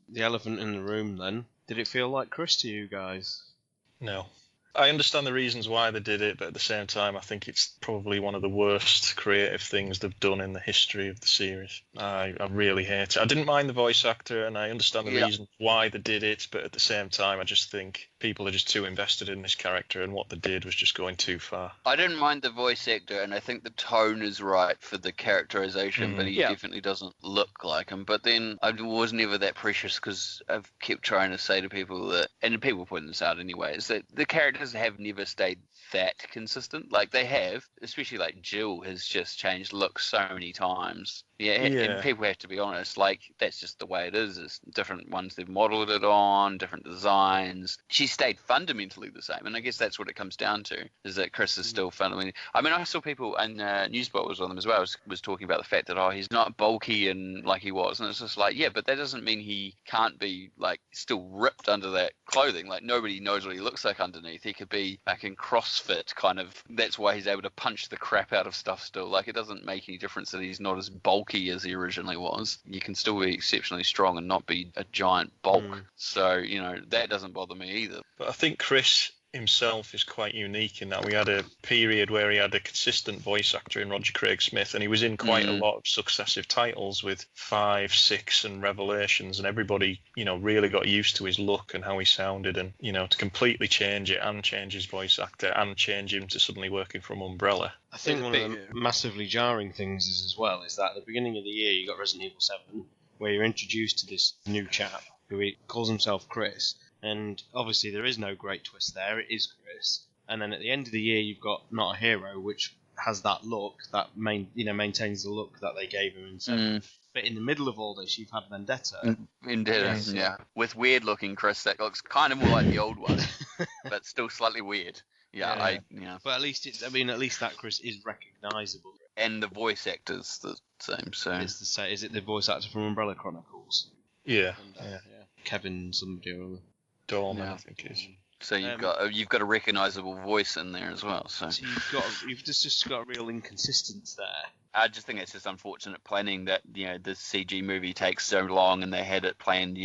the elephant in the room. Then did it feel like Chris to you guys? No. I understand the reasons why they did it, but at the same time, I think it's probably one of the worst creative things they've done in the history of the series. I really hate it. I didn't mind the voice actor, and I understand the reasons why they did it, but at the same time, I just think people are just too invested in this character, and what they did was just going too far. I didn't mind the voice actor, and I think the tone is right for the characterization, but he definitely doesn't look like him. But then I was never that precious, because I've kept trying to say to people that, and people point this out anyway, is that the characters have never stayed that consistent. Like they have, especially like Jill has just changed looks so many times. And people have to be honest, like that's just the way it is. It's different ones they've modeled it on, different designs. She stayed fundamentally the same, and I guess that's what it comes down to, is that Chris is still fundamentally. I mean, I saw people, and Newsbot was on them as well, was talking about the fact that he's not bulky and like he was, and it's just like, yeah, but that doesn't mean he can't be like still ripped under that clothing. Like nobody knows what he looks like underneath. He could be like in CrossFit kind of. That's why he's able to punch the crap out of stuff still. Like it doesn't make any difference that he's not as bulky as he originally was. You can still be exceptionally strong and not be a giant bulk. So, that doesn't bother me either. But I think Chris himself is quite unique in that we had a period where he had a consistent voice actor in Roger Craig Smith, and he was in quite a lot of successive titles with 5, 6 and Revelations, and everybody, really got used to his look and how he sounded, and, to completely change it and change his voice actor and change him to suddenly working from Umbrella. I think one of the massively jarring things is that at the beginning of the year you got Resident Evil 7, where you're introduced to this new chap who calls himself Chris. And obviously there is no great twist there, it is Chris. And then at the end of the year you've got Not a Hero, which has that look, that maintains the look that they gave him in 7. But in the middle of all this you've had Vendetta. Yeah. With weird looking Chris that looks kind of more like the old one, but still slightly weird. Yeah. But at least at least that Chris is recognisable. And the voice actor's the same, so it's the same. Is it the voice actor from Umbrella Chronicles? Yeah. Kevin somebody or other. Dorman, I think it is. So you've got a recognisable voice in there as well. So you've just got a real inconsistency there. I just think it's just unfortunate planning that this CG movie takes so long, and they had it planned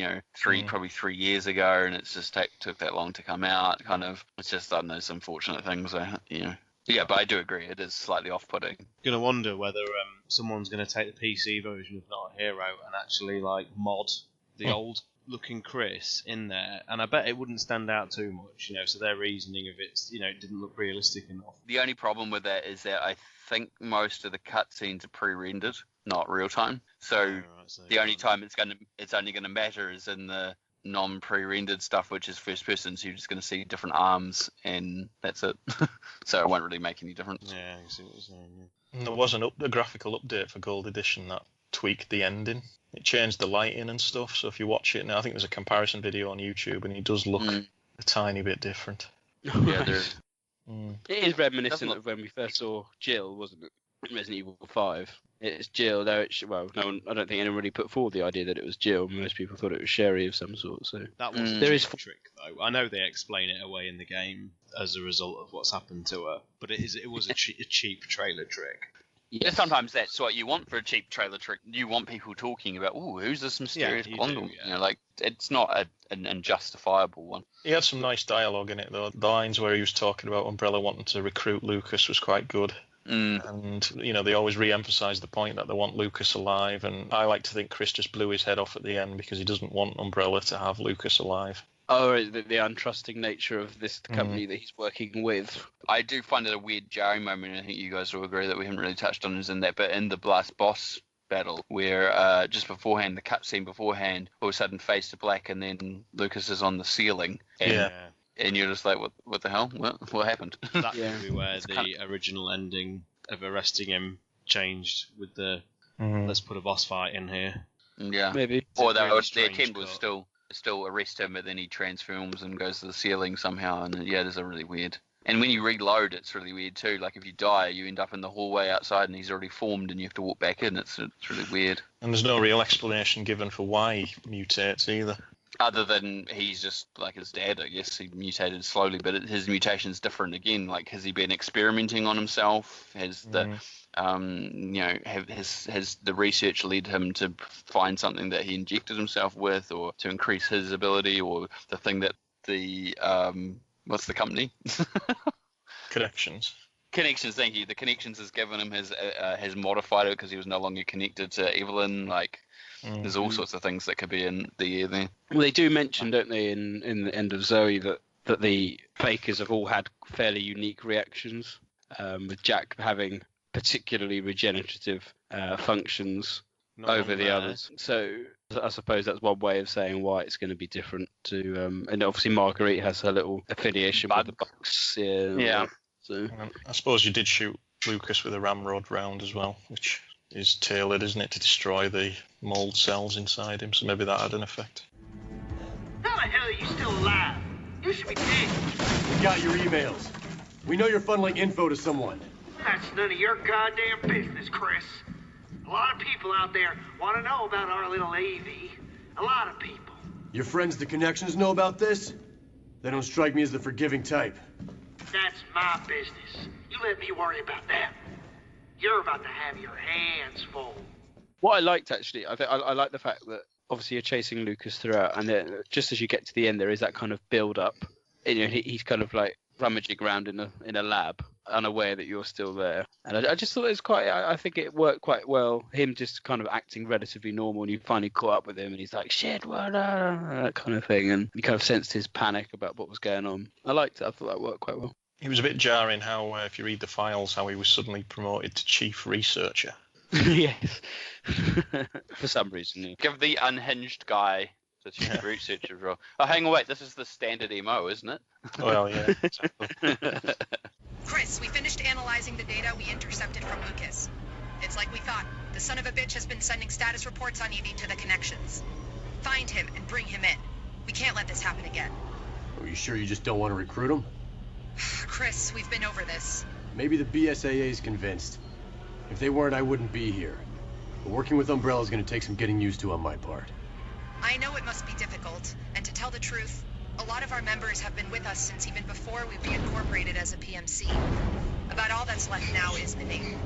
probably 3 years ago, and it's just took that long to come out. Kind of, it's just those unfortunate things. Yeah, but I do agree, it is slightly off-putting. Gonna wonder whether someone's gonna take the PC version of Not a Hero and actually mod the old looking Chris in there, and I bet it wouldn't stand out too much, so their reasoning of it, it didn't look realistic enough. The only problem with that is that I think most of the cutscenes are pre-rendered, not real time. So the only time it's only gonna matter is in the non-pre-rendered stuff, which is first person, so you're just going to see different arms and that's it. So it won't really make any difference. Yeah, I see what you're saying. Yeah. And there was a graphical update for Gold Edition that tweaked the ending. It changed the lighting and stuff, so if you watch it now, I think there's a comparison video on YouTube, and he does look a tiny bit different. Yeah, there's. It is reminiscent of when we first saw Jill, wasn't it? Resident Evil 5. It's Jill, though. I don't think anyone really put forward the idea that it was Jill. Most people thought it was Sherry of some sort. So that was there is a trick, though. I know they explain it away in the game as a result of what's happened to her, but it was a cheap trailer trick. Yes. Sometimes that's what you want for a cheap trailer trick. You want people talking about, "Oh, who's this mysterious blonde woman?" It's not an unjustifiable one. He had some nice dialogue in it, though. The lines where he was talking about Umbrella wanting to recruit Lucas was quite good. And they always re-emphasise the point that they want Lucas alive, and I like to think Chris just blew his head off at the end because he doesn't want Umbrella to have Lucas alive. Oh, the untrusting nature of this company that he's working with. I do find it a weird jarring moment. I think you guys will agree that we haven't really touched on is in that, but in the last boss battle where just beforehand, the cutscene beforehand, all of a sudden fades to black, and then Lucas is on the ceiling. And you're just like, what the hell? What happened? That could be where the original ending of arresting him changed with the let's put a boss fight in here. Yeah, maybe. Or the attempt was still arrest him, but then he transforms and goes to the ceiling somehow, and it is a really weird. And when you reload, it's really weird too. Like if you die, you end up in the hallway outside, and he's already formed, and you have to walk back in. It's really weird. And there's no real explanation given for why he mutates either. Other than he's just like his dad, I guess. He mutated slowly, but his mutation's different again. Like, has he been experimenting on himself? Has the has the research led him to find something that he injected himself with, or to increase his ability, or the thing that the what's the company? Connections. Connections, thank you. The Connections has given him has modified it because he was no longer connected to Evelyn. Like, there's all sorts of things that could be in the air there. Well, they do mention, don't they, in the end of Zoe, that the fakers have all had fairly unique reactions, with Jack having particularly regenerative functions over the others. So I suppose that's one way of saying why it's going to be different to. And obviously Marguerite has her little affiliation with the Bucks. Yeah. So I suppose you did shoot Lucas with a ramrod round as well, which is tailored, isn't it, to destroy the mold cells inside him, so maybe that had an effect. How the hell are you still alive? You should be dead. We got your emails. We know you're funneling info to someone. That's none of your goddamn business, Chris. A lot of people out there want to know about our little AV. A lot of people. Your friends, the Connections, know about this? They don't strike me as the forgiving type. That's my business. You let me worry about that. You're about to have your hands full. What I liked, actually, I like the fact that obviously you're chasing Lucas throughout, and then just as you get to the end, there is that kind of build-up. He's kind of like rummaging around in a lab, unaware that you're still there. And I just thought it was quite. I think it worked quite well. Him just kind of acting relatively normal, and you finally caught up with him, and he's like, "Shit, what?" That kind of thing, and you kind of sensed his panic about what was going on. I liked it. I thought that worked quite well. It was a bit jarring how, if you read the files, how he was suddenly promoted to chief researcher. Yes. For some reason. Yeah. Give the unhinged guy the chief researcher role. Oh, hang on, wait. This is the standard MO, isn't it? Well, yeah. Chris, we finished analyzing the data we intercepted from Lucas. It's like we thought. The son of a bitch has been sending status reports on Evie to the Connections. Find him and bring him in. We can't let this happen again. Are you sure you just don't want to recruit him? Chris, we've been over this. Maybe the BSAA's convinced. If they weren't, I wouldn't be here. But working with Umbrella is going to take some getting used to on my part. I know it must be difficult, and to tell the truth, a lot of our members have been with us since even before we reincorporated as a PMC. About all that's left now is the name.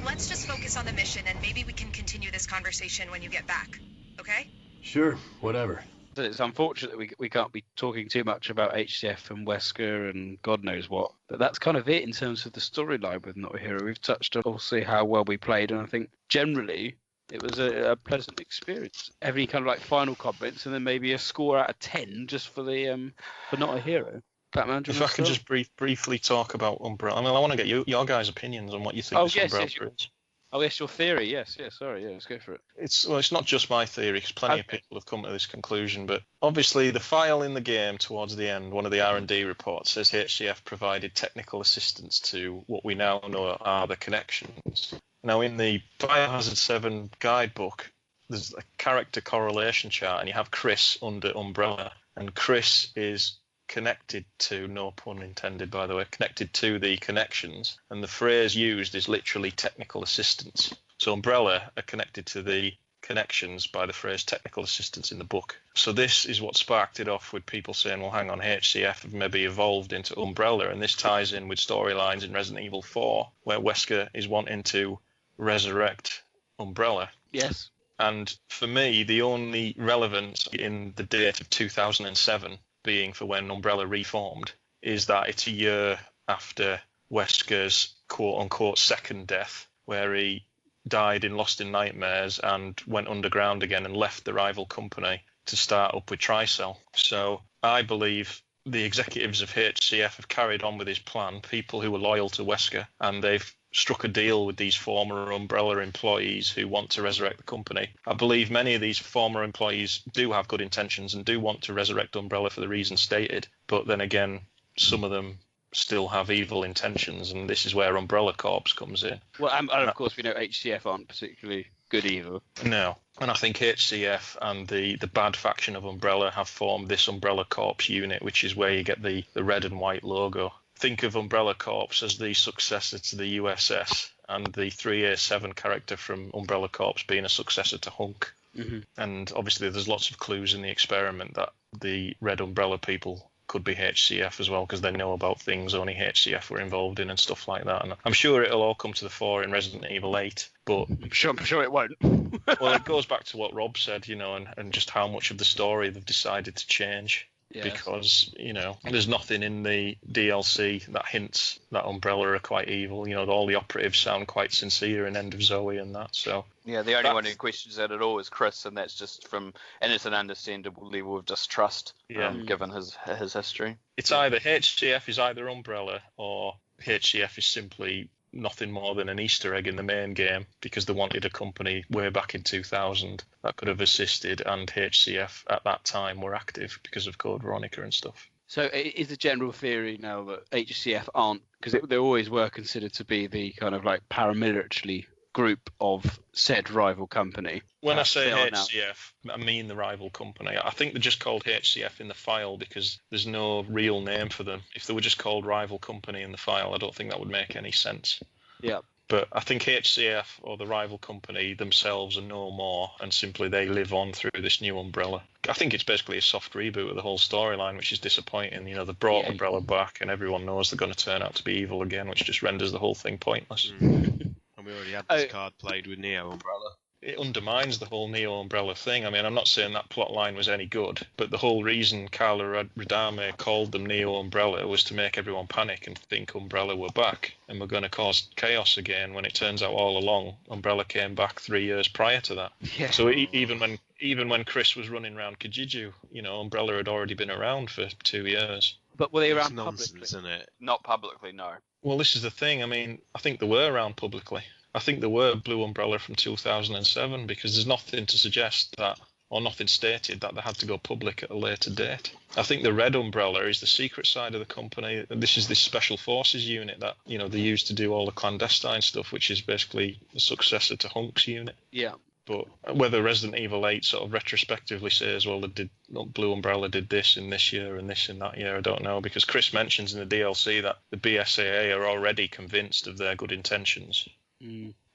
Let's just focus on the mission, and maybe we can continue this conversation when you get back, okay? Sure, whatever. It's unfortunate that we can't be talking too much about HCF and Wesker and God knows what, but that's kind of it in terms of the storyline with Not a Hero. We've touched on obviously how well we played, and I think generally It was a pleasant experience. Any kind of like final comments, and then maybe a score out of 10 just for the for not a hero. Batman. If I could just briefly talk about Umbrella. I mean, I want to get your guys' opinions on what you think Umbrella is. Oh, yes, your theory. Yes, sorry. Yeah, let's go for it. It's not just my theory, because plenty of people have come to this conclusion. But obviously, the file in the game towards the end, one of the R&D reports says HCF provided technical assistance to what we now know are the connections. Now, in the Biohazard 7 guidebook, there's a character correlation chart, and you have Chris under Umbrella, and Chris is connected to, no pun intended by the way, connected to the connections, and the phrase used is literally technical assistance. So Umbrella are connected to the connections by the phrase technical assistance in the book. So this is what sparked it off with people saying, well, hang on, HCF have maybe evolved into Umbrella, and this ties in with storylines in Resident Evil 4 where Wesker is wanting to resurrect Umbrella. Yes. And for me, the only relevance in the date of 2007 being for when Umbrella reformed is that it's a year after Wesker's quote-unquote second death, where he died in Lost in Nightmares and went underground again and left the rival company to start up with Tricell. So I believe the executives of HCF have carried on with his plan, people who were loyal to Wesker, and they've struck a deal with these former Umbrella employees who want to resurrect the company. I believe many of these former employees do have good intentions and do want to resurrect Umbrella for the reasons stated, but then again, some of them still have evil intentions, and this is where Umbrella Corps comes in. Well, and of course we know HCF aren't particularly good either. No, and I think HCF and the bad faction of Umbrella have formed this Umbrella Corps unit, which is where you get the red and white logo. Think of Umbrella Corps as the successor to the USS, and the 3A7 character from Umbrella Corps being a successor to Hunk. Mm-hmm. And obviously there's lots of clues in the experiment that the Red Umbrella people could be HCF as well, because they know about things only HCF were involved in and stuff like that. And I'm sure it'll all come to the fore in Resident Evil 8, but I'm sure it won't. Well, it goes back to what Rob said, and just how much of the story they've decided to change. Yes. Because, there's nothing in the DLC that hints that Umbrella are quite evil. All the operatives sound quite sincere in End of Zoe and that, so... Yeah, the only one who questions that at all is Chris, and that's just and it's an understandable level of distrust, given his history. It's either HCF is either Umbrella, or HCF is simply nothing more than an Easter egg in the main game, because they wanted a company way back in 2000 that could have assisted, and HCF at that time were active because of Code Veronica and stuff. So is the general theory now that HCF aren't, because they always were considered to be the kind of like paramilitary group of said rival company? When I say HCF, I mean the rival company. I think they're just called HCF in the file because there's no real name for them. If they were just called rival company in the file, I don't think that would make any sense. Yeah. But I think HCF or the rival company themselves are no more, and simply they live on through this new Umbrella. I think it's basically a soft reboot of the whole storyline, which is disappointing. They brought Umbrella back, and everyone knows they're going to turn out to be evil again, which just renders the whole thing pointless. And we already had this card played with Neo Umbrella. It undermines the whole Neo Umbrella thing. I mean, I'm not saying that plot line was any good, but the whole reason Carla Radame called them Neo Umbrella was to make everyone panic and think Umbrella were back and were going to cause chaos again, when it turns out all along Umbrella came back 3 years prior to that. Yeah. So even when Chris was running around Kijiju, Umbrella had already been around for 2 years. But were they around nonsense, publicly? Isn't it? Not publicly, no. Well, this is the thing. I mean, I think they were around publicly. I think there were Blue Umbrella from 2007, because there's nothing to suggest that, or nothing stated that they had to go public at a later date. I think the Red Umbrella is the secret side of the company. This is this special forces unit that, they use to do all the clandestine stuff, which is basically the successor to Hunk's unit. Yeah. But whether Resident Evil 8 sort of retrospectively says, well, Blue Umbrella did this in this year and this in that year, I don't know, because Chris mentions in the DLC that the BSAA are already convinced of their good intentions.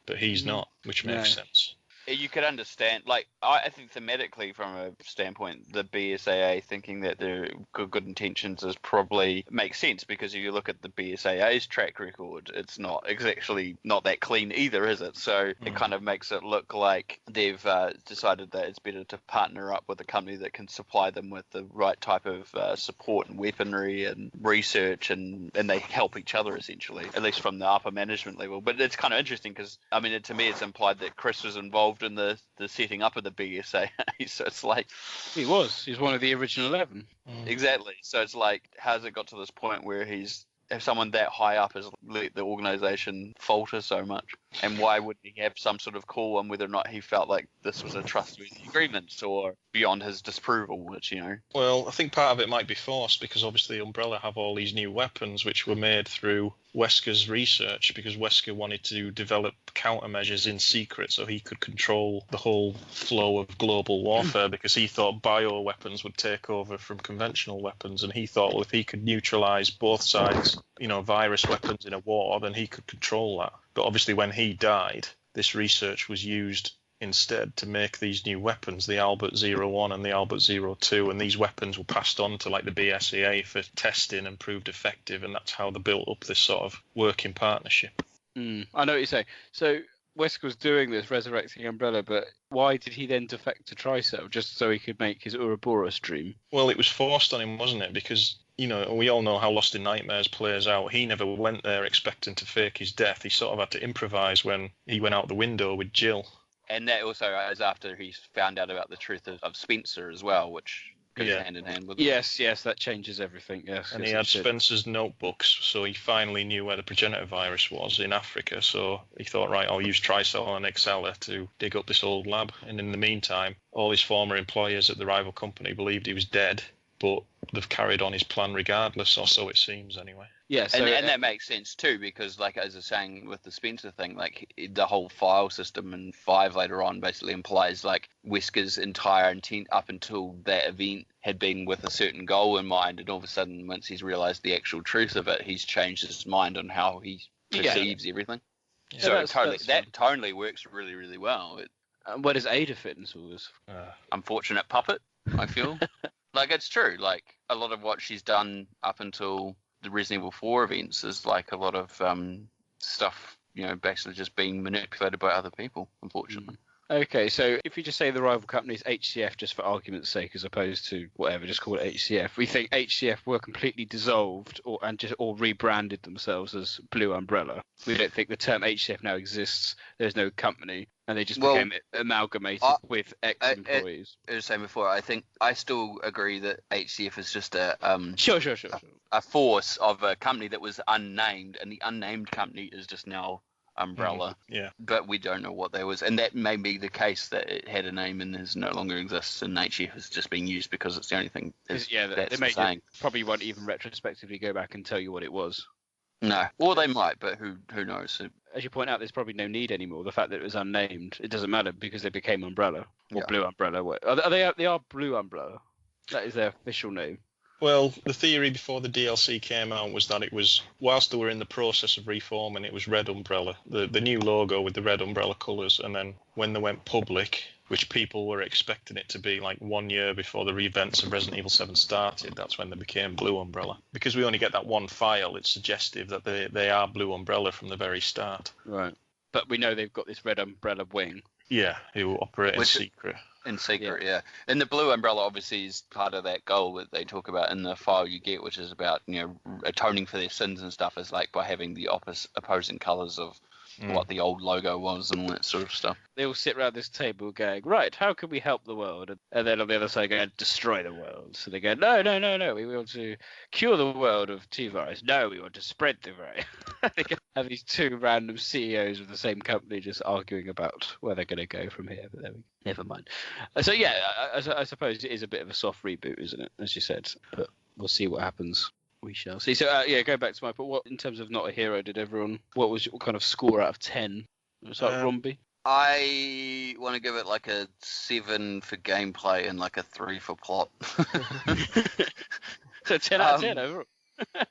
But he's not, which makes sense. You could understand, I think thematically, from a standpoint, the BSAA thinking that they're good intentions is probably makes sense, because if you look at the BSAA's track record, it's not exactly not that clean either, is it? So it kind of makes it look like they've decided that it's better to partner up with a company that can supply them with the right type of support and weaponry and research, and they help each other, essentially, at least from the upper management level. But it's kind of interesting because, I mean, to me, it's implied that Chris was involved involved in the setting up of the BSA. So it's like He was. He's one of the original 11. exactly. So it's like, how's it got to this point where if someone that high up has let the organisation falter so much? And why wouldn't he have some sort of call on whether or not he felt like this was a trustworthy agreement or beyond his disapproval, which, Well, I think part of it might be forced because obviously Umbrella have all these new weapons which were made through Wesker's research, because Wesker wanted to develop countermeasures in secret so he could control the whole flow of global warfare, because he thought bioweapons would take over from conventional weapons, and he thought, well, if he could neutralize both sides, virus weapons in a war, then he could control that. But obviously when he died, this research was used instead to make these new weapons, the Albert 01 and the Albert 02, and these weapons were passed on to like the BSEA for testing and proved effective, and that's how they built up this sort of working partnership. I know what you're saying. So Wesker was doing this, resurrecting Umbrella, but why did he then defect to Tricell? Just so he could make his Ouroboros dream? Well, it was forced on him, wasn't it? Because, we all know how Lost in Nightmares plays out. He never went there expecting to fake his death. He sort of had to improvise when he went out the window with Jill. And that also is after he found out about the truth of Spencer as well, which goes hand in hand with it. Yes, that changes everything, yes. And he had Spencer's notebooks, so he finally knew where the progenitor virus was in Africa, so he thought, right, I'll use Tricell and Excella to dig up this old lab. And in the meantime, all his former employers at the rival company believed he was dead, but they've carried on his plan regardless, or so it seems anyway. Yeah, so, and that makes sense too, because like as I was saying with the Spencer thing, like the whole file system in 5 later on basically implies like Wesker's entire intent up until that event had been with a certain goal in mind, and all of a sudden once he's realised the actual truth of it, he's changed his mind on how he perceives everything. Yeah, so that totally works really, really well. Where does Ada fit into all this? Unfortunate puppet, I feel. Like, it's true. Like, a lot of what she's done up until the Resident Evil 4 events is, like, a lot of stuff, basically just being manipulated by other people, unfortunately. Okay, so if you just say the rival company is HCF just for argument's sake, as opposed to whatever, just call it HCF, we think HCF were completely dissolved or rebranded themselves as Blue Umbrella. We don't think the term HCF now exists. There's no company, and they just became amalgamated with ex-employees. As I was saying before, I still agree that HCF is just a a force of a company that was unnamed, and the unnamed company is just now Umbrella. But we don't know what that was, and that may be the case, that it had a name and is no longer exists, and HCF is just being used because it's the only thing that's saying. Probably won't even retrospectively go back and tell you what it was. No, or they might, but who knows? As you point out, there's probably no need anymore. The fact that it was unnamed, it doesn't matter because they became Umbrella or Blue Umbrella. They are Blue Umbrella. That is their official name. Well, the theory before the DLC came out was that it was, whilst they were in the process of reforming, it was Red Umbrella, the new logo with the Red Umbrella colours, and then when they went public, which people were expecting it to be like 1 year before the events of Resident Evil 7 started, that's when they became Blue Umbrella. Because we only get that one file, it's suggestive that they are Blue Umbrella from the very start. Right. But we know they've got this Red Umbrella wing. Yeah, who operate in secret. In secret, yeah. And the Blue Umbrella obviously is part of that goal that they talk about in the file you get, which is about, atoning for their sins and stuff, is like by having the opposing colours of what the old logo was and all that sort of stuff. They all sit around this table going, right, how can we help the world? And then on the other side going, destroy the world. So they go, no, we want to cure the world of T-virus. No, we want to spread the virus. They have these two random CEOs of the same company just arguing about where they're going to go from here. But never mind. So yeah, I suppose it is a bit of a soft reboot, isn't it, as you said? But we'll see what happens. We shall see. So go back to my point. What, in terms of not a hero, what was your kind of score out of 10? Was that Romby? I want to give it like a 7 for gameplay and like a 3 for plot. So 10 out of 10 overall.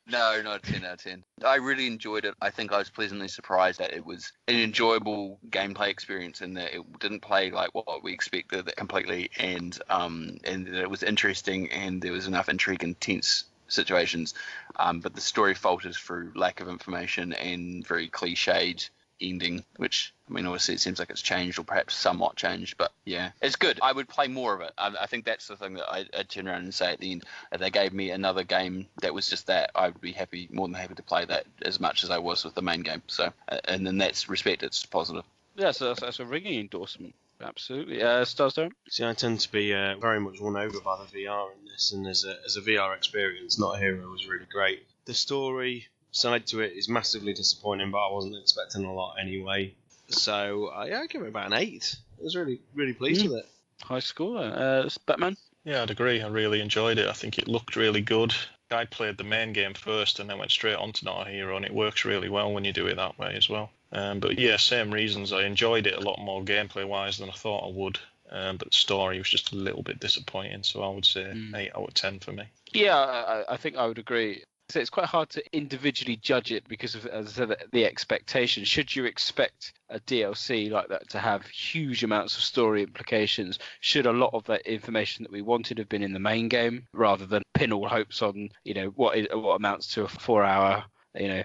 No, not 10 out of 10. I really enjoyed it. I think I was pleasantly surprised that it was an enjoyable gameplay experience, and that it didn't play like what we expected completely, and that it was interesting, and there was enough intrigue and tense situations, but the story falters through lack of information and very cliched ending, which, I mean, obviously it seems like it's changed, or perhaps somewhat changed, but yeah, it's good. I would play more of it. I think that's the thing that I'd turn around and say at the end. If they gave me another game that was just that, I would be more than happy to play that as much as I was with the main game. So, and in that respect, it's positive. Yeah, so that's a ringing endorsement. Absolutely. Starsdome? See, I tend to be very much won over by the VR in this, and as a VR experience, Not a Hero was really great. The story side to it is massively disappointing, but I wasn't expecting a lot anyway. So, I give it about an 8. I was really, really pleased with it. High score. Batman? Yeah, I'd agree. I really enjoyed it. I think it looked really good. I played the main game first and then went straight on to Not a Hero, and it works really well when you do it that way as well. But yeah, same reasons. I enjoyed it a lot more gameplay-wise than I thought I would. But the story was just a little bit disappointing, so I would say 8 out of 10 for me. Yeah, I think I would agree. So it's quite hard to individually judge it because of, as I said, the expectation. Should you expect a DLC like that to have huge amounts of story implications? Should a lot of that information that we wanted have been in the main game rather than pin all hopes on, what amounts to a 4-hour,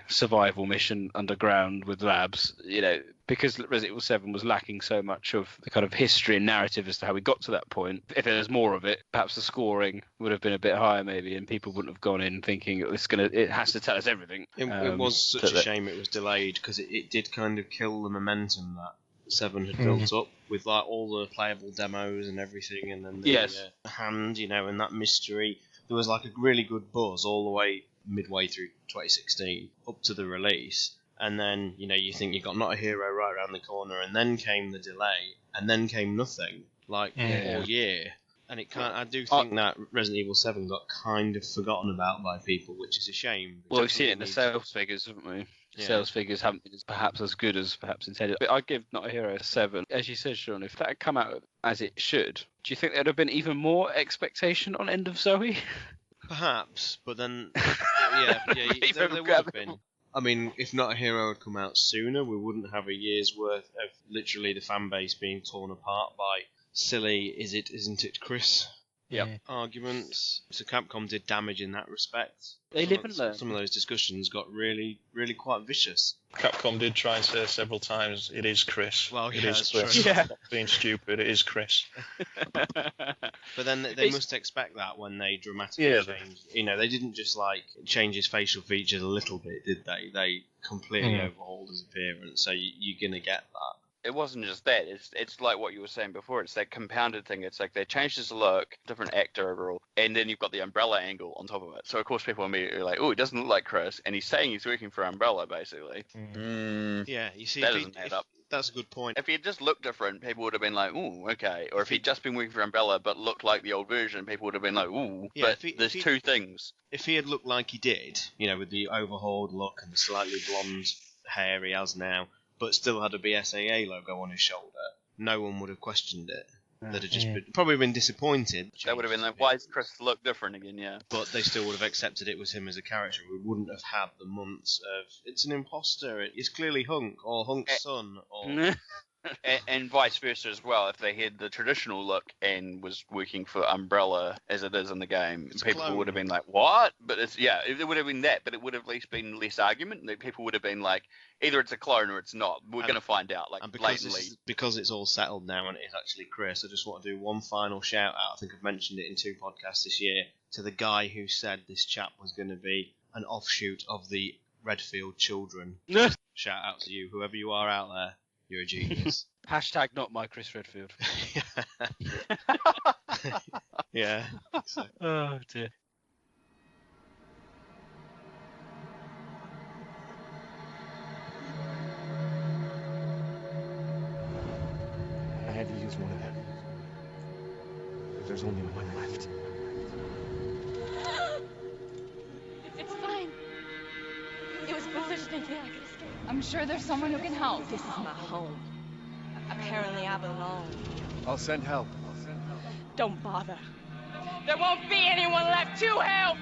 survival mission underground with labs, because Resident Evil 7 was lacking so much of the kind of history and narrative as to how we got to that point. If there's more of it, perhaps the scoring would have been a bit higher maybe, and people wouldn't have gone in thinking it has to tell us everything. It was such a shame it was delayed, because it did kind of kill the momentum that 7 had built up with like all the playable demos and everything, and then the hand, and that mystery. There was like a really good buzz all the way midway through 2016 up to the release, and then you think you got Not a Hero right around the corner, and then came the delay, and then came nothing all year. And I do think that Resident Evil 7 got kind of forgotten about by people, which is a shame. Well, we've seen it in the sales figures, haven't we? Yeah. Sales figures haven't been perhaps as good as perhaps intended. But I'd give Not a Hero a 7. As you said, Sean, if that had come out as it should, do you think there'd have been even more expectation on End of Zoe? Perhaps, but then, there would have been. I mean, if Not a Hero had come out sooner, we wouldn't have a year's worth of literally the fan base being torn apart by silly isn't it Chris arguments. So Capcom did damage in that respect. They live and learn. Some of those discussions got really, really quite vicious. Capcom did try and say several times, it is Chris. Well, it is Chris. Yeah. Stop being stupid, it is Chris. But then they must expect that when they dramatically changed. They didn't just change his facial features a little bit, did they? They completely overhauled his appearance, so you're going to get that. It wasn't just that. It's like what you were saying before. It's that compounded thing. It's like they changed his look, different actor overall, and then you've got the Umbrella angle on top of it. So of course people are immediately like, "Oh, he doesn't look like Chris," and he's saying he's working for Umbrella, basically. Yeah, you see, that doesn't add up. That's a good point. If he had just looked different, people would have been like, "Ooh, okay." Or if he'd just been working for Umbrella but looked like the old version, people would have been like, "Ooh." Yeah, but there's two things. If he had looked like he did, with the overhauled look and the slightly blonde hair he has now, but still had a BSAA logo on his shoulder, no one would have questioned it. They'd have just probably been disappointed. They would have been like, why does Chris look different again, But they still would have accepted it was him as a character. We wouldn't have had the months of, it's an imposter, it's clearly Hunk, or Hunk's son, or... and vice versa as well. If they had the traditional look and was working for Umbrella as it is in the game, people would have been like, "What?" But it would have been that. But it would have at least been less argument. People would have been like, "Either it's a clone or it's not." We're going to find out. Because it's all settled now and it's actually Chris. I just want to do one final shout out. I think I've mentioned it in 2 podcasts this year, to the guy who said this chap was going to be an offshoot of the Redfield children. Shout out to you, whoever you are out there. You're a genius. Hashtag not my Chris Redfield. Yeah. So. Oh dear. I had to use one of them. But there's only one left. It's fine. It was foolish thinking I could escape. I'm sure there's someone who can help. This is my home. Apparently I belong. I'll send help. Don't bother. There won't be anyone left to help!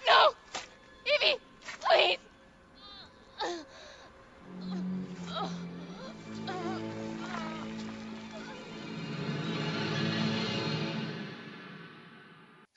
No! Evie! Please!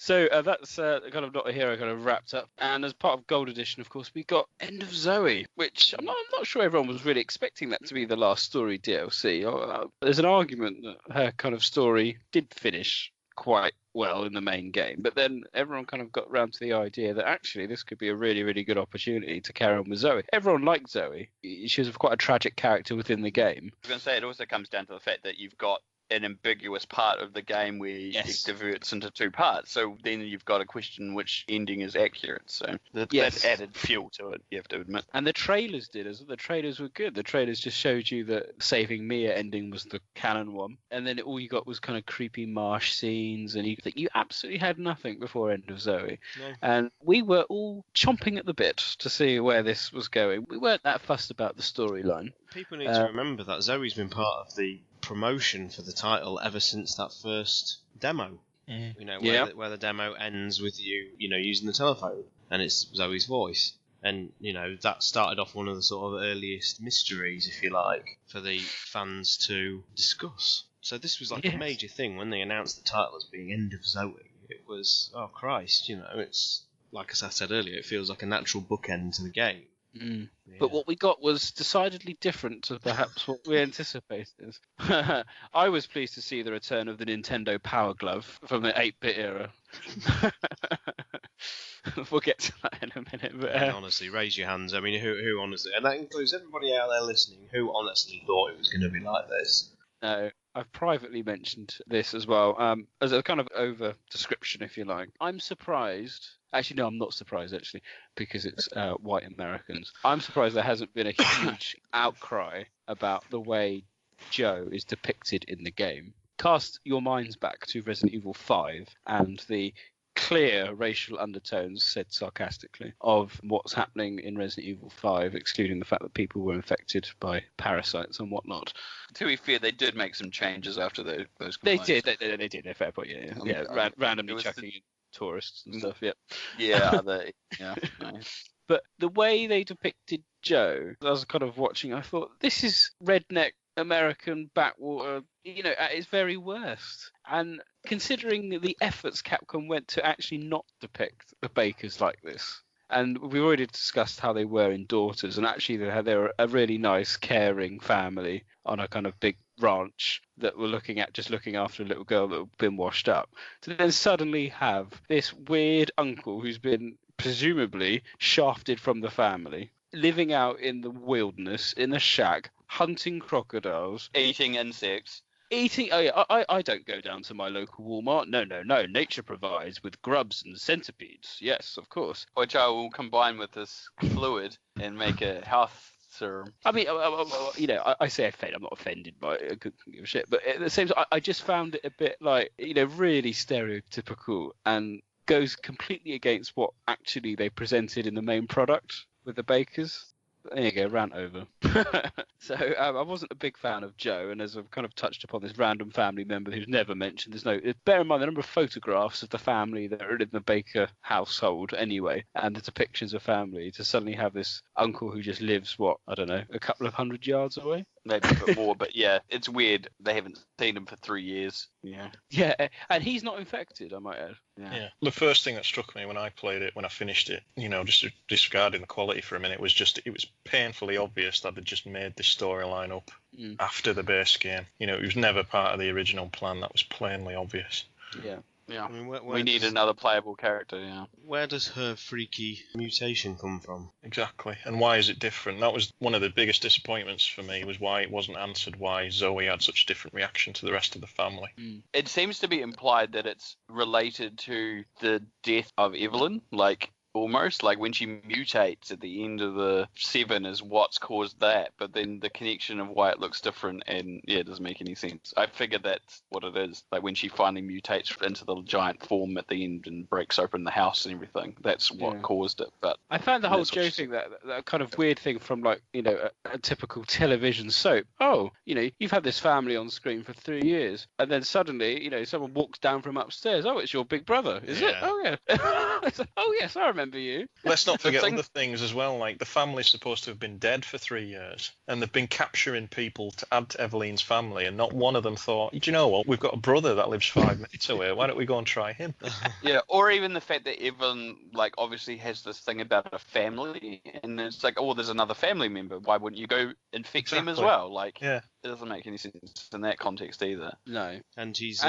So that's kind of Not a Hero kind of wrapped up. And as part of Gold Edition, of course, we got End of Zoe, which I'm not sure everyone was really expecting that to be the last story DLC. There's an argument that her kind of story did finish quite well in the main game, but then everyone kind of got round to the idea that actually this could be a really, really good opportunity to carry on with Zoe. Everyone liked Zoe. She was quite a tragic character within the game. I was going to say, it also comes down to the fact that you've got an ambiguous part of the game where it diverts into two parts. So then you've got to question which ending is accurate. So that's added fuel to it, you have to admit. And the trailers did as well. The trailers were good. The trailers just showed you that Saving Mia ending was the canon one. And then all you got was kind of creepy marsh scenes. And you absolutely had nothing before End of Zoe. No. And we were all chomping at the bit to see where this was going. We weren't that fussed about the storyline. People need to remember that Zoe's been part of the promotion for the title ever since that first demo. You know, where the demo ends with you using the telephone and it's Zoe's voice. And, that started off one of the sort of earliest mysteries, if you like, for the fans to discuss. So this was like a major thing when they announced the title as being End of Zoe. It was, oh Christ, it's, like as I said earlier, it feels like a natural bookend to the game. Mm. Yeah. But what we got was decidedly different to perhaps what we anticipated. I was pleased to see the return of the Nintendo Power Glove from the 8-bit era. We'll get to that in a minute. But, honestly, raise your hands. I mean, who honestly, and that includes everybody out there listening, who honestly thought it was going to be like this? No, I've privately mentioned this as well, as a kind of over description, if you like. I'm surprised. Actually, no, I'm not surprised, actually, because it's white Americans. I'm surprised there hasn't been a huge outcry about the way Joe is depicted in the game. Cast your minds back to Resident Evil 5 and the clear racial undertones, said sarcastically, of what's happening in Resident Evil 5, excluding the fact that people were infected by parasites and whatnot. To be fair, they did make some changes after those complaints. They did. Fair point, yeah. Randomly chucking in tourists and stuff, yeah. Yeah, nice. But the way they depicted Joe, I was kind of watching, I thought, this is redneck American backwater, at its very worst. And considering the efforts Capcom went to actually not depict the Bakers like this, and we've already discussed how they were in Daughters, and actually they were a really nice, caring family on a kind of big ranch that were looking after a little girl that had been washed up, to then suddenly have this weird uncle who's been presumably shafted from the family, living out in the wilderness in a shack, hunting crocodiles, eating insects. I don't go down to my local Walmart. No. Nature provides with grubs and centipedes. Yes, of course. Which I will combine with this fluid and make a health serum. I mean, I say offend. I'm not offended by it. I couldn't give a shit. But at the same time, I just found it a bit like, really stereotypical and goes completely against what actually they presented in the main product with the Bakers. There you go, rant over. So I wasn't a big fan of Joe, and as I've kind of touched upon this random family member who's never mentioned, bear in mind the number of photographs of the family that are in the Baker household anyway, and the depictions of family, to suddenly have this uncle who just lives, a couple of 100 yards away? Maybe a bit more, but yeah, it's weird. They haven't seen him for 3 years. Yeah, and he's not infected, I might add. Yeah. The first thing that struck me when I played it, when I finished it, just disregarding the quality for a minute, was it was painfully obvious that they'd just made this storyline up after the base game. It was never part of the original plan. That was plainly obvious. Yeah. Yeah, I mean, we need another playable character, yeah. Where does her freaky mutation come from? Exactly, and why is it different? That was one of the biggest disappointments for me, was why it wasn't answered, why Zoe had such a different reaction to the rest of the family. It seems to be implied that it's related to the death of Evelyn, almost like when she mutates at the end of the 7 is what's caused that, but then the connection of why it looks different, and it doesn't make any sense. I figured that's what it is, like when she finally mutates into the giant form at the end and breaks open the house and everything, that's what caused it. But I found the whole Joe thing, that kind of weird thing from a typical television soap. You've had this family on screen for 3 years, and then suddenly someone walks down from upstairs. Oh, it's your big brother, is it? Oh yeah. Oh yes, I remember remember you. Let's not forget other things as well, like the family's supposed to have been dead for 3 years, and they've been capturing people to add to Eveline's family, and not one of them thought, do you know what, we've got a brother that lives 5 minutes away, why don't we go and try him? Yeah, or even the fact that Evelyn, like, obviously has this thing about a family, and it's like, oh, there's another family member, why wouldn't you go infect them as well? Like, yeah. It doesn't make any sense in that context either. No. And he's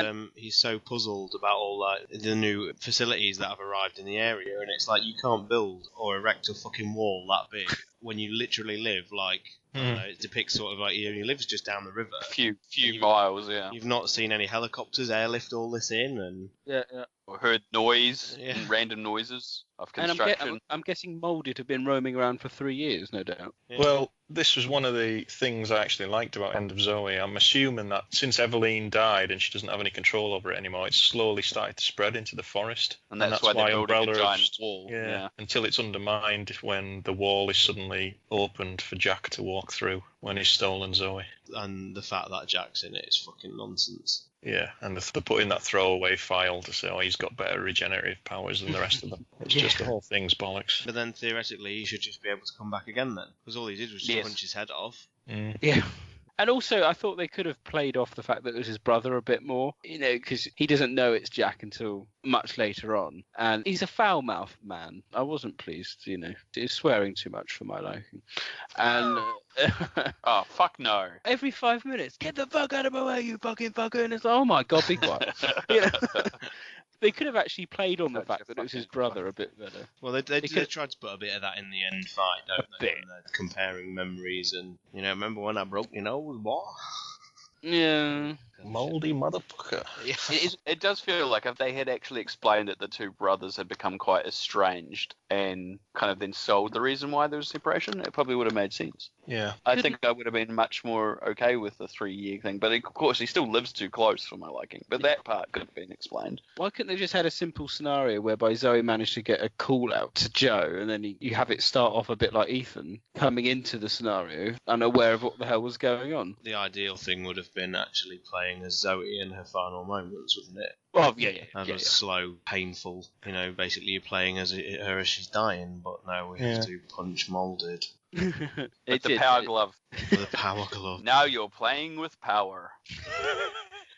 so puzzled about all the new facilities that have arrived in the area, and it's like you can't build or erect a fucking wall that big when you literally live like. I don't know, it depicts sort of like he lives just down the river. A few miles, yeah. You've not seen any helicopters airlift all this in, and yeah. Or heard noise, and random noises of construction. And I'm guessing Moulded have been roaming around for 3 years, no doubt. Yeah. Well, this was one of the things I actually liked about End of Zoe. I'm assuming that since Eveline died and she doesn't have any control over it anymore, it's slowly started to spread into the forest. And that's why they're building a giant wall. Yeah, until it's undermined when the wall is suddenly opened for Jack to walk through when he's stolen Zoe. And the fact that Jack's in it is fucking nonsense. Yeah, and they put in that throwaway file to say, oh, he's got better regenerative powers than the rest of them. It's just the whole thing's bollocks. But then theoretically, he should just be able to come back again then, because all he did was just punch his head off. Yeah. And also, I thought they could have played off the fact that it was his brother a bit more, because he doesn't know it's Jack until much later on. And he's a foul-mouthed man. I wasn't pleased, He's swearing too much for my liking. And... oh, fuck no. Every 5 minutes, get the fuck out of my way, you fucking fucker. And it's like, oh my God, be quiet. They could have actually played on the fact that it was his brother a bit better. Well, they tried to put a bit of that in the end fight, don't they? When they're comparing memories and, remember when I broke your nose, what? Yeah. Mouldy motherfucker. It does feel like if they had actually explained that the two brothers had become quite estranged and kind of then sold the reason why there was separation, it probably would have made sense. Yeah. I think I would have been much more okay with the 3-year thing, but of course he still lives too close for my liking. But that part could have been explained. Why couldn't they just had a simple scenario whereby Zoe managed to get a call out to Joe, and then you have it start off a bit like Ethan coming into the scenario unaware of what the hell was going on? The ideal thing would have been actually playing as Zoe in her final moments, wouldn't it? Well, yeah. And a slow, painful, basically you're playing as her as she's dying, but now we have to punch Moulded. With the power glove. With a power glove. Now you're playing with power.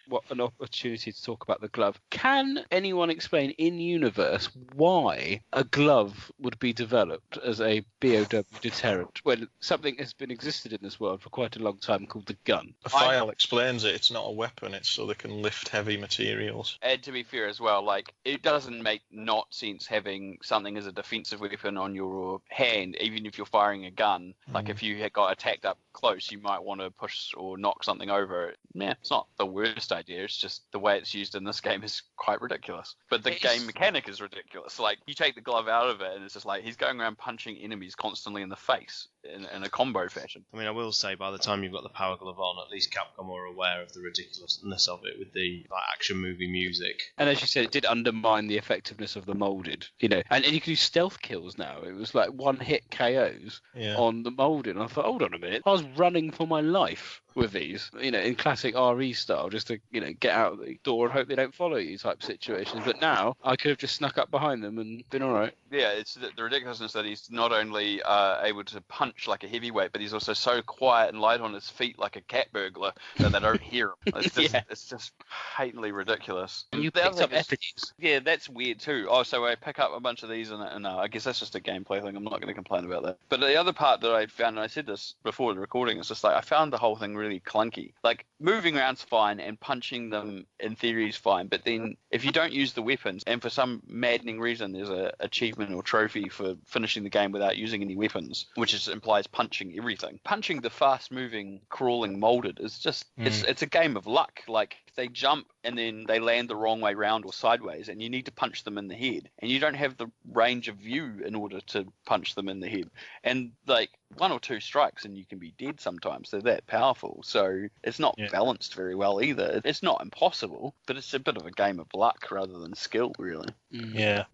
What an opportunity to talk about the glove. Can anyone explain in universe why a glove would be developed as a BOW deterrent when something has been existed in this world for quite a long time called the gun? The file explains it. It's not a weapon. It's so they can lift heavy materials. And to be fair as well, like, it doesn't make not sense having something as a defensive weapon on your hand, even if you're firing a gun. Like, if you had got attacked up close, you might want to push or knock something over. Yeah, it's not the worst idea. It's just the way it's used in this game is quite ridiculous. But the game mechanic is ridiculous. Like, you take the glove out of it, and it's just like he's going around punching enemies constantly in the face in a combo fashion. I mean, I will say, by the time you've got the power glove on, at least Capcom are aware of the ridiculousness of it with the action movie music. And as you said, it did undermine the effectiveness of the Moulded. And you can do stealth kills now. It was like one-hit KOs on the Moulded. And I thought, hold on a minute, I was running for my life with these, in classic RE style, just to, get out of the door and hope they don't follow you type situations. But now I could have just snuck up behind them and been all right. Yeah, it's the ridiculousness that he's not only able to punch like a heavyweight, but he's also so quiet and light on his feet like a cat burglar that they don't hear him. It's just patently ridiculous. You picked up effigies. Yeah, that's weird too. Oh, so I pick up a bunch of these and I guess that's just a gameplay thing. I'm not going to complain about that. But the other part that I found, and I said this before the recording, it's just like I found the whole thing really clunky. Like, moving around's fine and punching them in theory is fine, but then if you don't use the weapons and for some maddening reason there's a achievement or trophy for finishing the game without using any weapons, which implies punching everything. Punching the fast-moving, crawling Moulded is just, it's a game of luck. Like, they jump and then they land the wrong way round or sideways and you need to punch them in the head. And you don't have the range of view in order to punch them in the head. And, like, 1 or 2 strikes and you can be dead sometimes. They're that powerful. So it's not balanced very well either. It's not impossible, but it's a bit of a game of luck rather than skill, really. Yeah.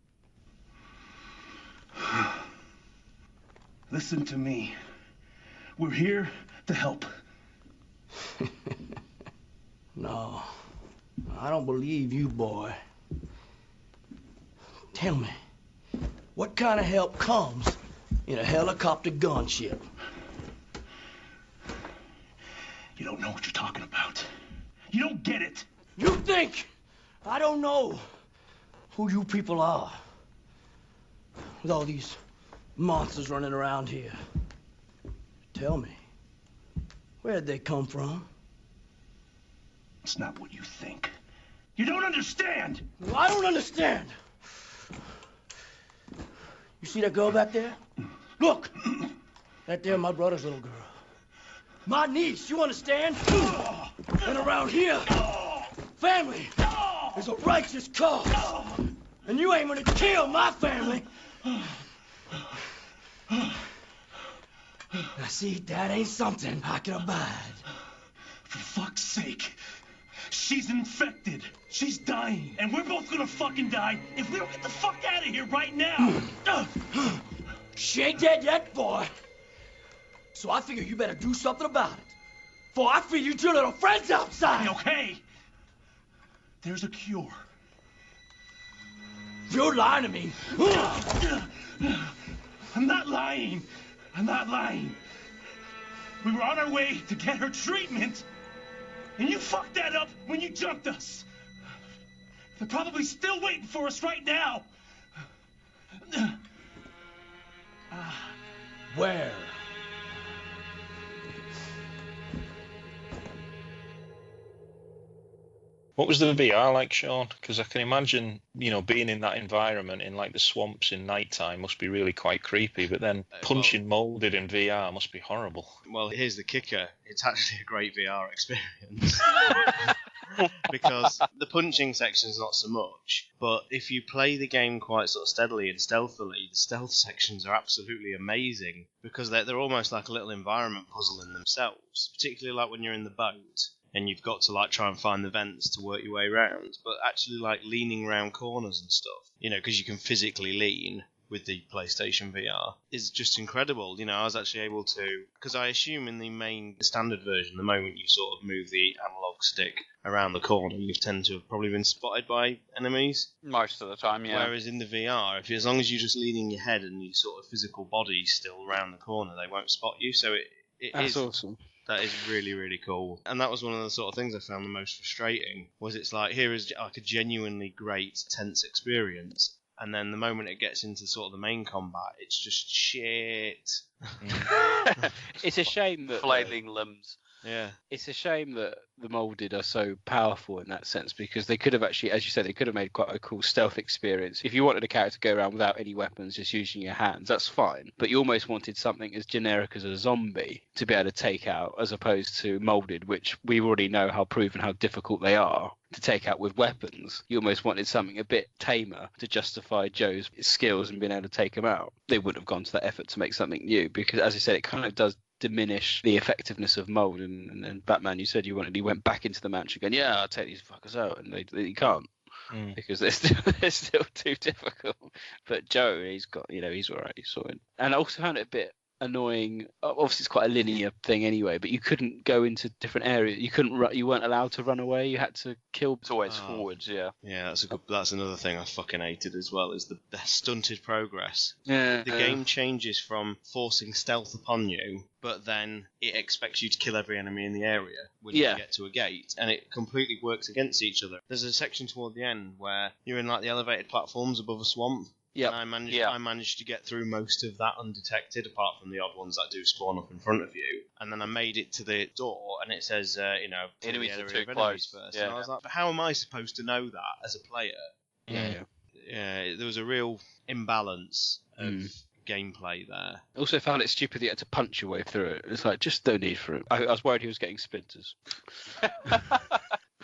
Listen to me. We're here to help. No, I don't believe you, boy. Tell me, what kind of help comes in a helicopter gunship. You don't know what you're talking about. You don't get it. You think I don't know who you people are? With all these monsters running around here. Tell me, where'd they come from? It's not what you think. You don't understand. Well, I don't understand. You see that girl back there? Look, that there my brother's little girl. My niece, you understand? And around here, family is a righteous cause. And you ain't gonna kill my family. Now see, that ain't something I can abide. For fuck's sake. She's infected. She's dying. And we're both gonna fucking die if we don't get the fuck out of here right now. She ain't dead yet, boy. So I figure you better do something about it. For I feed you to your little friends outside. Okay. There's a cure. You're lying to me. I'm not lying. I'm not lying. We were on our way to get her treatment, and you fucked that up when you jumped us. They're probably still waiting for us right now. Where? What was the VR like, Sean? Because I can imagine, being in that environment in like the swamps in nighttime must be really quite creepy. But then punching molded in VR must be horrible. Well, here's the kicker: it's actually a great VR experience. Because the punching section's not so much, but if you play the game quite sort of steadily and stealthily, the stealth sections are absolutely amazing because they're almost like a little environment puzzle in themselves. Particularly like when you're in the boat and you've got to like try and find the vents to work your way around, but actually like leaning around corners and stuff, because you can physically lean with the PlayStation VR is just incredible. I was actually able to, because I assume in the main standard version, the moment you sort of move the analog stick around the corner, you tend to have probably been spotted by enemies. Most of the time, yeah. Whereas in the VR, as long as you're just leaning your head and your sort of physical body still around the corner, they won't spot you. So That's awesome. That is really, really cool. And that was one of the sort of things I found the most frustrating, was it's like, here is like a genuinely great, tense experience. And then the moment it gets into sort of the main combat, it's just shit. It's a shame that flailing limbs. Yeah. It's a shame that the molded are so powerful in that sense, because they could have actually, as you said, they could have made quite a cool stealth experience. If you wanted a character to go around without any weapons, just using your hands, that's fine. But you almost wanted something as generic as a zombie to be able to take out, as opposed to molded, which we already know how proven how difficult they are to take out with weapons. You almost wanted something a bit tamer to justify Joe's skills and being able to take him out. They wouldn't have gone to that effort to make something new, because, as I said, it kind of does diminish the effectiveness of mold. And Batman, you said he went back into the mansion going, yeah, I'll take these fuckers out, and they can't. Because they're still too difficult. But Joe, he's got, he's all right, he's sorted. And I also found it a bit annoying. Obviously, it's quite a linear thing anyway, but you couldn't go into different areas. You weren't allowed to run away. You had to kill. It's always forwards, yeah. Yeah, that's another thing I fucking hated as well, is the stunted progress. Yeah. The game changes from forcing stealth upon you, but then it expects you to kill every enemy in the area when you get to a gate, and it completely works against each other. There's a section toward the end where you're in like the elevated platforms above a swamp. Yeah, I managed to get through most of that undetected, apart from the odd ones that do spawn up in front of you. And then I made it to the door, and it says, enemies are too close first. Yeah. And I was like, but how am I supposed to know that as a player? Yeah, there was a real imbalance of gameplay there. I also found it stupid that you had to punch your way through it. It's like, just no need for it. I was worried he was getting splinters.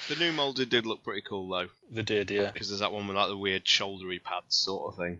The new molded did look pretty cool, though. They did, yeah. Because there's that one with like the weird shouldery pads sort of thing.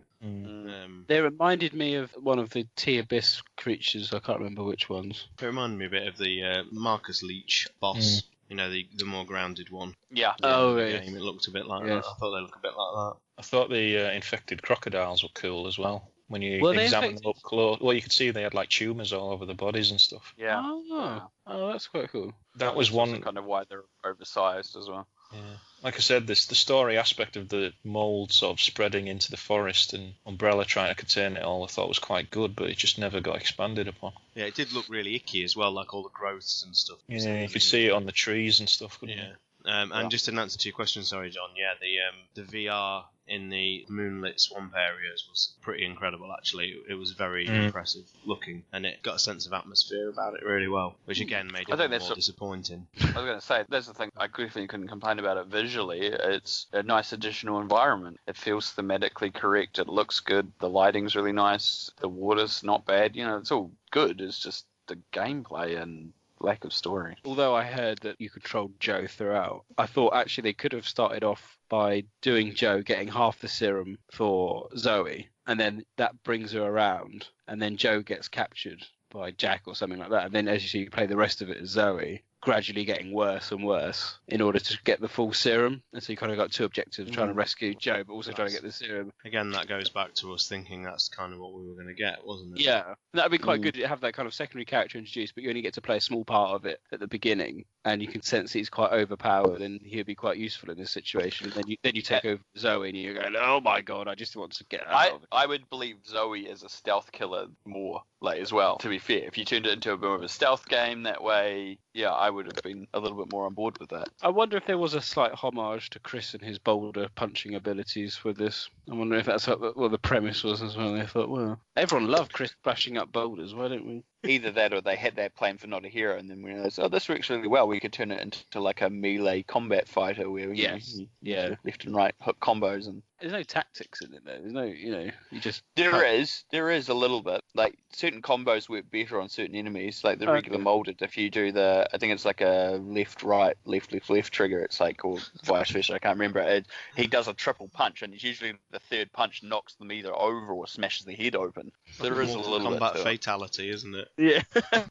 They reminded me of one of the T-Abyss creatures. I can't remember which ones. It reminded me a bit of the Marcus Leach boss. The more grounded one. Yeah. Oh, right. Game. It looked a bit like that. I thought they looked a bit like that. I thought the infected crocodiles were cool as well. When you examine them up close, you could see they had like tumours all over the bodies and stuff. Yeah. Oh, that's quite cool. That was one kind of why they're oversized as well. Yeah. Like I said, the story aspect of the mould sort of spreading into the forest and Umbrella trying to contain it all, I thought was quite good, but it just never got expanded upon. Yeah, it did look really icky as well, like all the growths and stuff. Yeah, you could see it on the trees and stuff, couldn't you? And just in answer to your question, sorry, John, yeah, the VR in the moonlit swamp areas was pretty incredible, actually. It was very impressive looking, and it got a sense of atmosphere about it really well, which again made it more disappointing. I was going to say, that's the thing, I definitely couldn't complain about it visually. It's a nice additional environment. It feels thematically correct, it looks good, the lighting's really nice, the water's not bad, it's all good, it's just the gameplay and lack of story. Although I heard that you controlled Joe throughout, I thought actually they could have started off by doing Joe getting half the serum for Zoe, and then that brings her around, and then Joe gets captured by Jack or something like that, and then as you see, you play the rest of it as Zoe, gradually getting worse and worse in order to get the full serum. And so you kind of got two objectives, trying to rescue Joe, but also trying to get the serum. Again, that goes back to us thinking that's kind of what we were going to get, wasn't it? Yeah. That would be quite good to have that kind of secondary character introduced, but you only get to play a small part of it at the beginning, and you can sense he's quite overpowered, and he'll be quite useful in this situation. And then you take over Zoe, and you're going, oh my god, I just want to get out of it. I would believe Zoe as a stealth killer more, as well, to be fair. If you turned it into a bit of a stealth game that way, yeah, I would have been a little bit more on board with that. I wonder if there was a slight homage to Chris and his boulder punching abilities with this. I wonder if that's what the premise was as well. They thought, well, everyone loved Chris bashing up boulders, why don't we? Either that or they had that plan for Not a Hero and then realised, this works really well. We could turn it into like a melee combat fighter where you left and right hook combos. And there's no tactics in it though. There's no, you just... There is a little bit. Like certain combos work better on certain enemies, like the regular molded. If you do I think it's like a left, right, left trigger, it's like, or vice versa, I can't remember. He does a triple punch and it's usually the third punch knocks them either over or smashes the head open. So there is a little combat bit to fatality, isn't it? Yeah.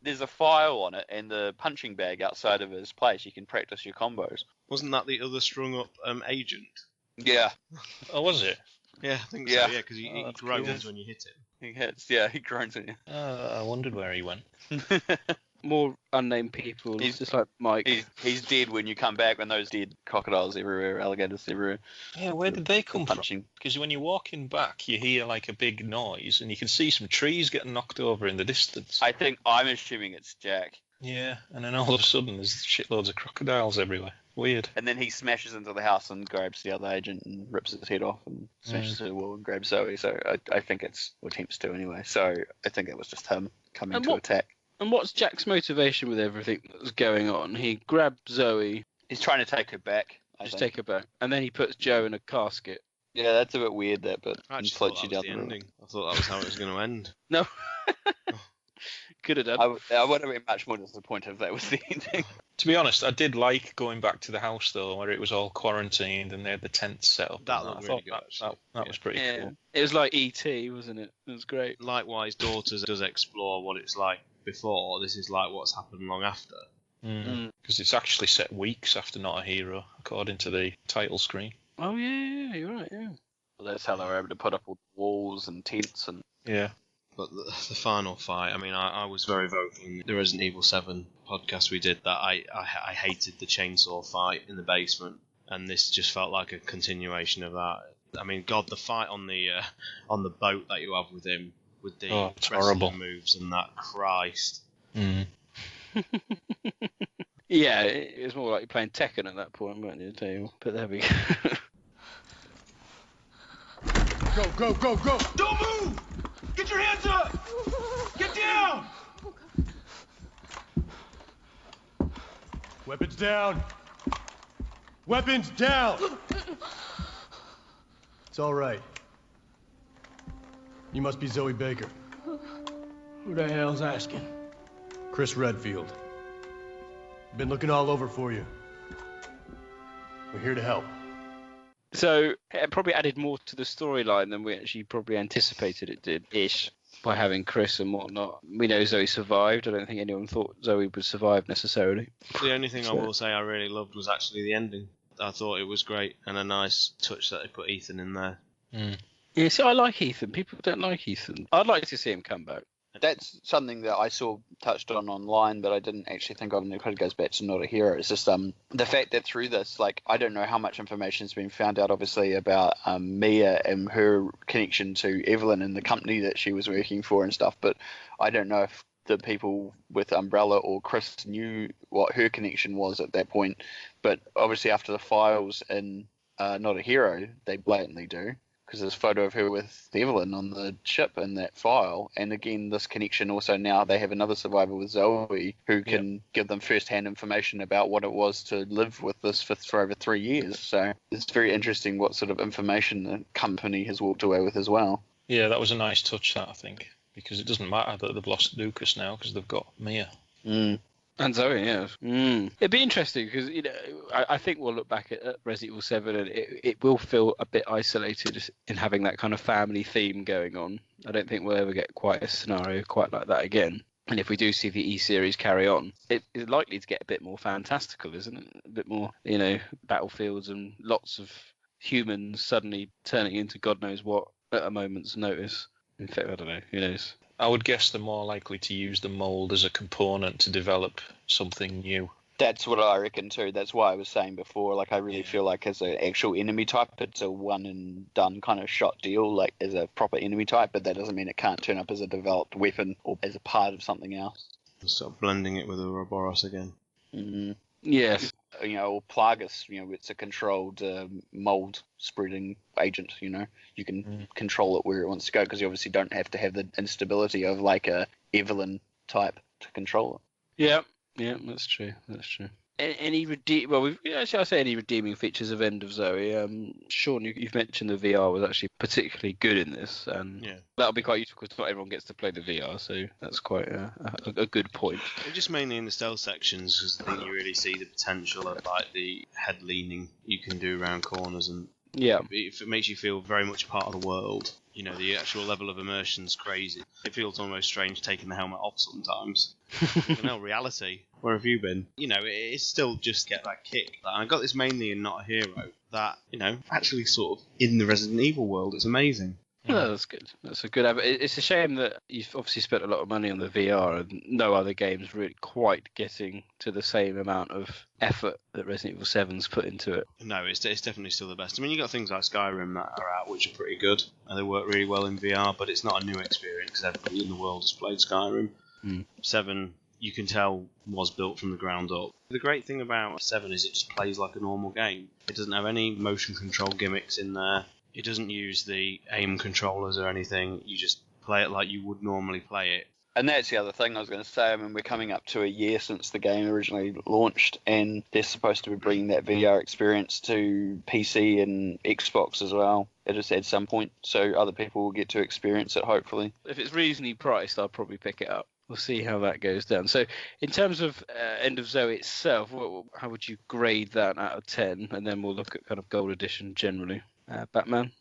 There's a file on it and the punching bag outside of his place. You can practice your combos. Wasn't that the other strung up agent? Yeah. Oh, was it? Yeah, I think so, yeah, because he groans when you hit him. He groans at you. I wondered where he went. More unnamed people. He's just like Mike. He's dead when you come back, when those dead crocodiles everywhere, alligators everywhere. Yeah, where did they come from? Because when you're walking back, you hear like a big noise, and you can see some trees getting knocked over in the distance. I'm assuming it's Jack. Yeah, and then all of a sudden there's shitloads of crocodiles everywhere. Weird. And then he smashes into the house and grabs the other agent and rips his head off and smashes through the wall and grabs Zoe. So I think it's what attempts to anyway. So I think it was just him coming to attack. And what's Jack's motivation with everything that's going on? He grabbed Zoe. He's trying to take her back. Take her back. And then he puts Joe in a casket. Yeah, that's a bit weird, that, but I floats you down the ending. I thought that was how it was going to end. No. Could have done. I would have been much more disappointed if that was the ending. To be honest, I did like going back to the house though, where it was all quarantined and they had the tent set up. That looked really good. That was pretty cool. It was like E.T., wasn't it? It was great. Likewise, Daughters does explore what it's like before. This is like what's happened long after. Because it's actually set weeks after Not a Hero, according to the title screen. Oh yeah, you're right. Yeah. Well, that's how they were able to put up all the walls and tents and. Yeah. But the final fight, I mean, I was very vocal in the Resident Evil 7 podcast we did that I hated the chainsaw fight in the basement, and this just felt like a continuation of that. I mean, God, the fight on the boat that you have with him, with the wrestling moves and that, Christ. Yeah, it was more like you're playing Tekken at that point, weren't you, too? But there we go. Go! Don't move! Get your hands up! Get down! Weapons down! Weapons down! It's all right. You must be Zoe Baker. Who the hell's asking? Chris Redfield. Been looking all over for you. We're here to help. So it probably added more to the storyline than we actually probably anticipated it did-ish, by having Chris and whatnot. We know Zoe survived. I don't think anyone thought Zoe would survive necessarily. The only thing I will say I really loved was actually the ending. I thought it was great and a nice touch that they put Ethan in there. Yeah, see, I like Ethan. People don't like Ethan. I'd like to see him come back. That's something that I saw touched on online, but I didn't actually think of, and it kind of goes back to Not a Hero. It's just the fact that through this, like, I don't know how much information has been found out, obviously, about Mia and her connection to Evelyn and the company that she was working for and stuff, but I don't know if the people with Umbrella or Chris knew what her connection was at that point. But obviously after the files in Not a Hero, they blatantly do, because there's a photo of her with Evelyn on the ship in that file. And again, this connection also, now they have another survivor with Zoe who can give them first-hand information about what it was to live with this for over 3 years. So it's very interesting what sort of information the company has walked away with as well. Yeah, that was a nice touch, that, I think, because it doesn't matter that they've lost Lucas now because they've got Mia. And Zoe, yeah. It'd be interesting because, you know, I think we'll look back at Resident Evil 7 and it will feel a bit isolated in having that kind of family theme going on. I don't think we'll ever get quite a scenario quite like that again. And if we do see the E-series carry on, it is likely to get a bit more fantastical, isn't it? A bit more, you know, battlefields and lots of humans suddenly turning into God knows what at a moment's notice. In fact, I don't know. Who knows? I would guess they're more likely to use the mold as a component to develop something new. That's what I reckon too. That's why I was saying before, like, I really feel like as an actual enemy type, it's a one and done kind of shot deal, like as a proper enemy type, but that doesn't mean it can't turn up as a developed weapon or as a part of something else. Sort of blending it with Ouroboros again. Mm-hmm. Yes. You know, or Plagas, you know, it's a controlled mold spreading agent, you know. You can control it where it wants to go, because you obviously don't have to have the instability of like a Evelyn type to control it. Yeah, that's true. Any I say any redeeming features of End of Zoe. Sean, you've mentioned the VR was actually particularly good in this, and that'll be quite useful because not everyone gets to play the VR, so that's quite a good point. Just mainly in the stealth sections, because I think you really see the potential of like the head leaning you can do around corners, and it makes you feel very much part of the world. You know, the actual level of immersion's crazy. It feels almost strange taking the helmet off sometimes. You know, reality. Where have you been? You know, it's still just get that kick. And I got this mainly in Not a Hero, that, you know, actually sort of in the Resident Evil world, it's amazing. Yeah, that's good. That's a good habit. It's a shame that you've obviously spent a lot of money on the VR and no other game's really quite getting to the same amount of effort that Resident Evil 7's put into it. No, it's definitely still the best. I mean, you got things like Skyrim that are out, which are pretty good, and they work really well in VR, but it's not a new experience because everybody in the world has played Skyrim. 7, you can tell, was built from the ground up. The great thing about 7 is it just plays like a normal game. It doesn't have any motion control gimmicks in there. It doesn't use the aim controllers or anything. You just play it like you would normally play it. And that's the other thing I was going to say. I mean, we're coming up to a year since the game originally launched, and they're supposed to be bringing that VR experience to PC and Xbox as well at some point, so other people will get to experience it, hopefully. If it's reasonably priced, I'll probably pick it up. We'll see how that goes down. So in terms of End of Zoe itself, how would you grade that out of 10? And then we'll look at kind of Gold Edition generally. Batman?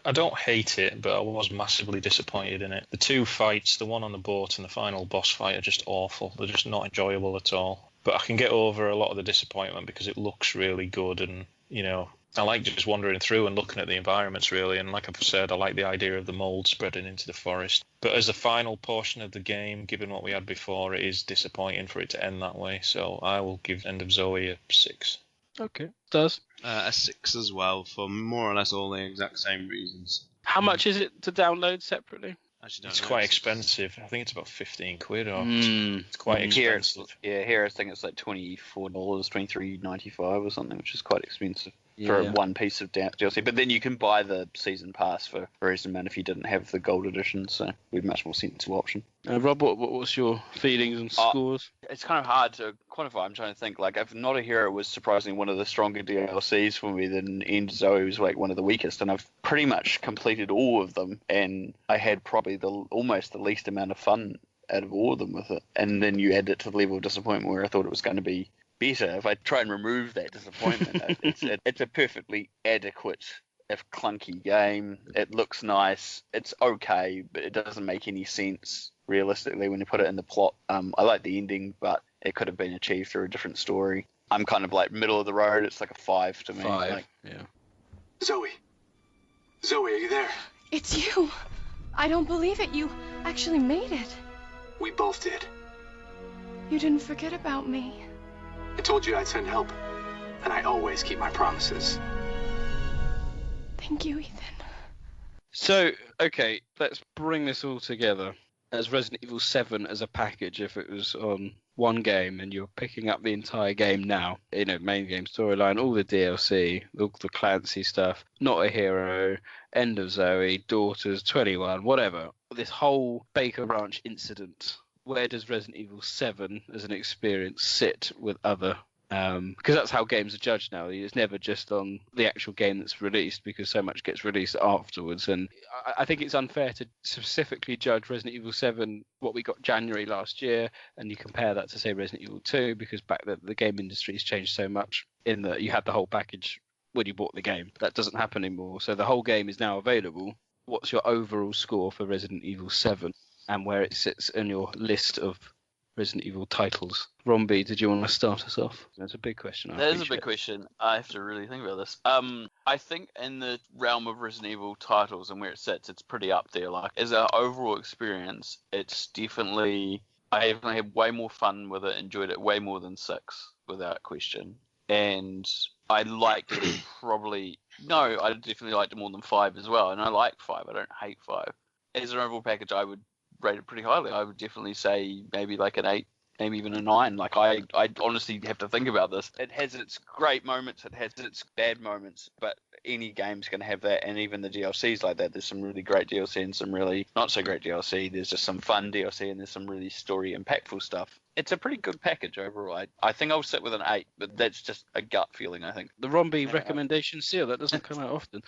I don't hate it, but I was massively disappointed in it. The two fights, the one on the boat and the final boss fight, are just awful. They're just not enjoyable at all. But I can get over a lot of the disappointment because it looks really good, and, you know, I like just wandering through and looking at the environments, really. And like I've said, I like the idea of the mold spreading into the forest. But as the final portion of the game, given what we had before, it is disappointing for it to end that way. So I will give End of Zoe a 6. Okay. Does? A 6 as well, for more or less all the exact same reasons. How much is it to download separately? It's quite expensive. I think it's about 15 quid. Or it's quite expensive. Here I think it's like $24, $23.95 or something, which is quite expensive for one piece of DLC. But then you can buy the season pass for a reasonable amount if you didn't have the gold edition, so it would be a much more sensible option. Rob, what's your feelings and scores? It's kind of hard to quantify. I'm trying to think. Like, if Not a Hero was surprisingly one of the stronger DLCs for me, then End of Zoe was like one of the weakest, and I've pretty much completed all of them, and I had probably almost the least amount of fun out of all of them with it. And then you add it to the level of disappointment where I thought it was going to be better. If I try and remove that disappointment, it's a perfectly adequate, if clunky game. It looks nice. It's okay, but it doesn't make any sense realistically when you put it in the plot. I like the ending, but it could have been achieved through a different story. I'm kind of like middle of the road. It's like a 5 to me. 5, Zoe, are you there? It's you. I don't believe it. You actually made it. We both did. You didn't forget about me. I told you I'd send help, and I always keep my promises. Thank you, Ethan. So, okay, let's bring this all together. As Resident Evil 7 as a package, if it was on one game and you're picking up the entire game now, main game storyline, all the DLC, all the Clancy stuff, Not a Hero, End of Zoe, Daughters, 21, whatever, this whole Baker Ranch incident, where does Resident Evil 7 as an experience sit with other? Because that's how games are judged now. It's never just on the actual game that's released, because so much gets released afterwards. And I think it's unfair to specifically judge Resident Evil 7, what we got January last year, and you compare that to, say, Resident Evil 2, because back then the game industry has changed so much in that you had the whole package when you bought the game. That doesn't happen anymore. So the whole game is now available. What's your overall score for Resident Evil 7 and where it sits in your list of Resident Evil titles? Romby, did you want to start us off? That's a big question. That is a big question. I have to really think about this. I think in the realm of Resident Evil titles and where it sits, it's pretty up there. Like, as an overall experience, it's definitely... I definitely had way more fun with it, enjoyed it way more than 6, without question. And I liked it probably... No, I definitely liked it more than 5 as well. And I like 5. I don't hate 5. As an overall package, I would rate it pretty highly. I would definitely say maybe like an 8, maybe even a 9. Like, I honestly have to think about this. It has its great moments, it has its bad moments, but any game's going to have that, and even the DLC's like that. There's some really great DLC and some really not so great DLC. There's just some fun DLC and there's some really story impactful stuff. It's a pretty good package overall. I think I'll sit with an 8, but that's just a gut feeling, I think. The Romby recommendation seal, that doesn't come out often.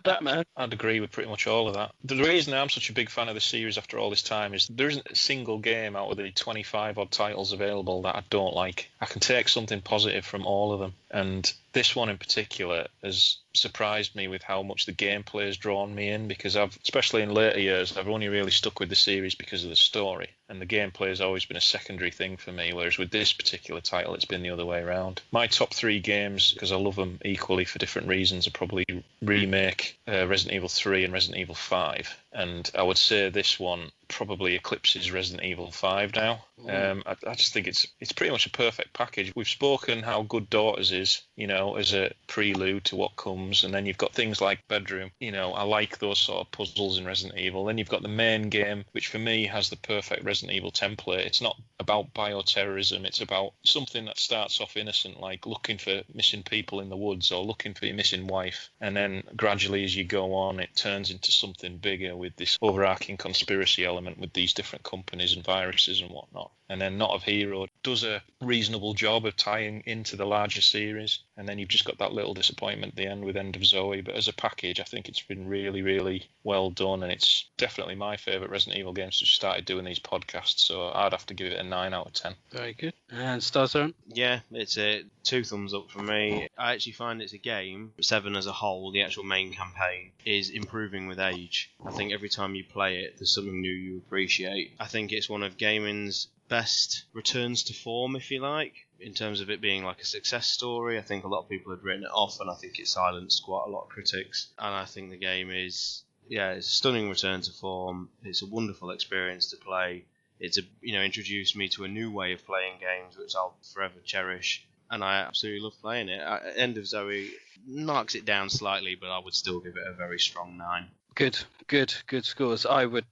Batman? I'd agree with pretty much all of that. The reason I'm such a big fan of the series after all this time is there isn't a single game out of the 25 odd titles available that I don't like. I can take something positive from all of them, and this one in particular has surprised me with how much the gameplay has drawn me in, because especially in later years, I've only really stuck with the series because of the story, and the gameplay has always been a secondary thing for me, whereas with this particular title, it's been the other way around. My top 3 games, because I love them equally for different reasons, are probably Remake, Resident Evil 3 and Resident Evil 5, and I would say this one probably eclipses Resident Evil 5 now. I just think it's pretty much a perfect package. We've spoken how good Daughters is, as a prelude to what comes, and then you've got things like Bedroom. I like those sort of puzzles in Resident Evil. Then you've got the main game, which for me has the perfect Resident Evil template. It's not about bioterrorism, it's about something that starts off innocent, like looking for missing people in the woods or looking for your missing wife, and then gradually as you go on, it turns into something bigger with this overarching conspiracy element with these different companies and viruses and whatnot. And then Not of Hero does a reasonable job of tying into the larger series, and then you've just got that little disappointment at the end with End of Zoe. But as a package, I think it's been really, really well done, and it's definitely my favourite Resident Evil game since we started doing these podcasts, so I'd have to give it a 9 out of 10. Very good. And Starzone? Yeah, it's a 2 thumbs up for me. I actually find it's a game, 7 as a whole, the actual main campaign, is improving with age. I think every time you play it, there's something new you appreciate. I think it's one of gaming's best returns to form, if you like, in terms of it being like a success story. I think a lot of people had written it off, and I think it silenced quite a lot of critics. And I think the game is, it's a stunning return to form. It's a wonderful experience to play. It's introduced me to a new way of playing games, which I'll forever cherish. And I absolutely love playing it. End of Zoe knocks it down slightly, but I would still give it a very strong 9. Good scores. I would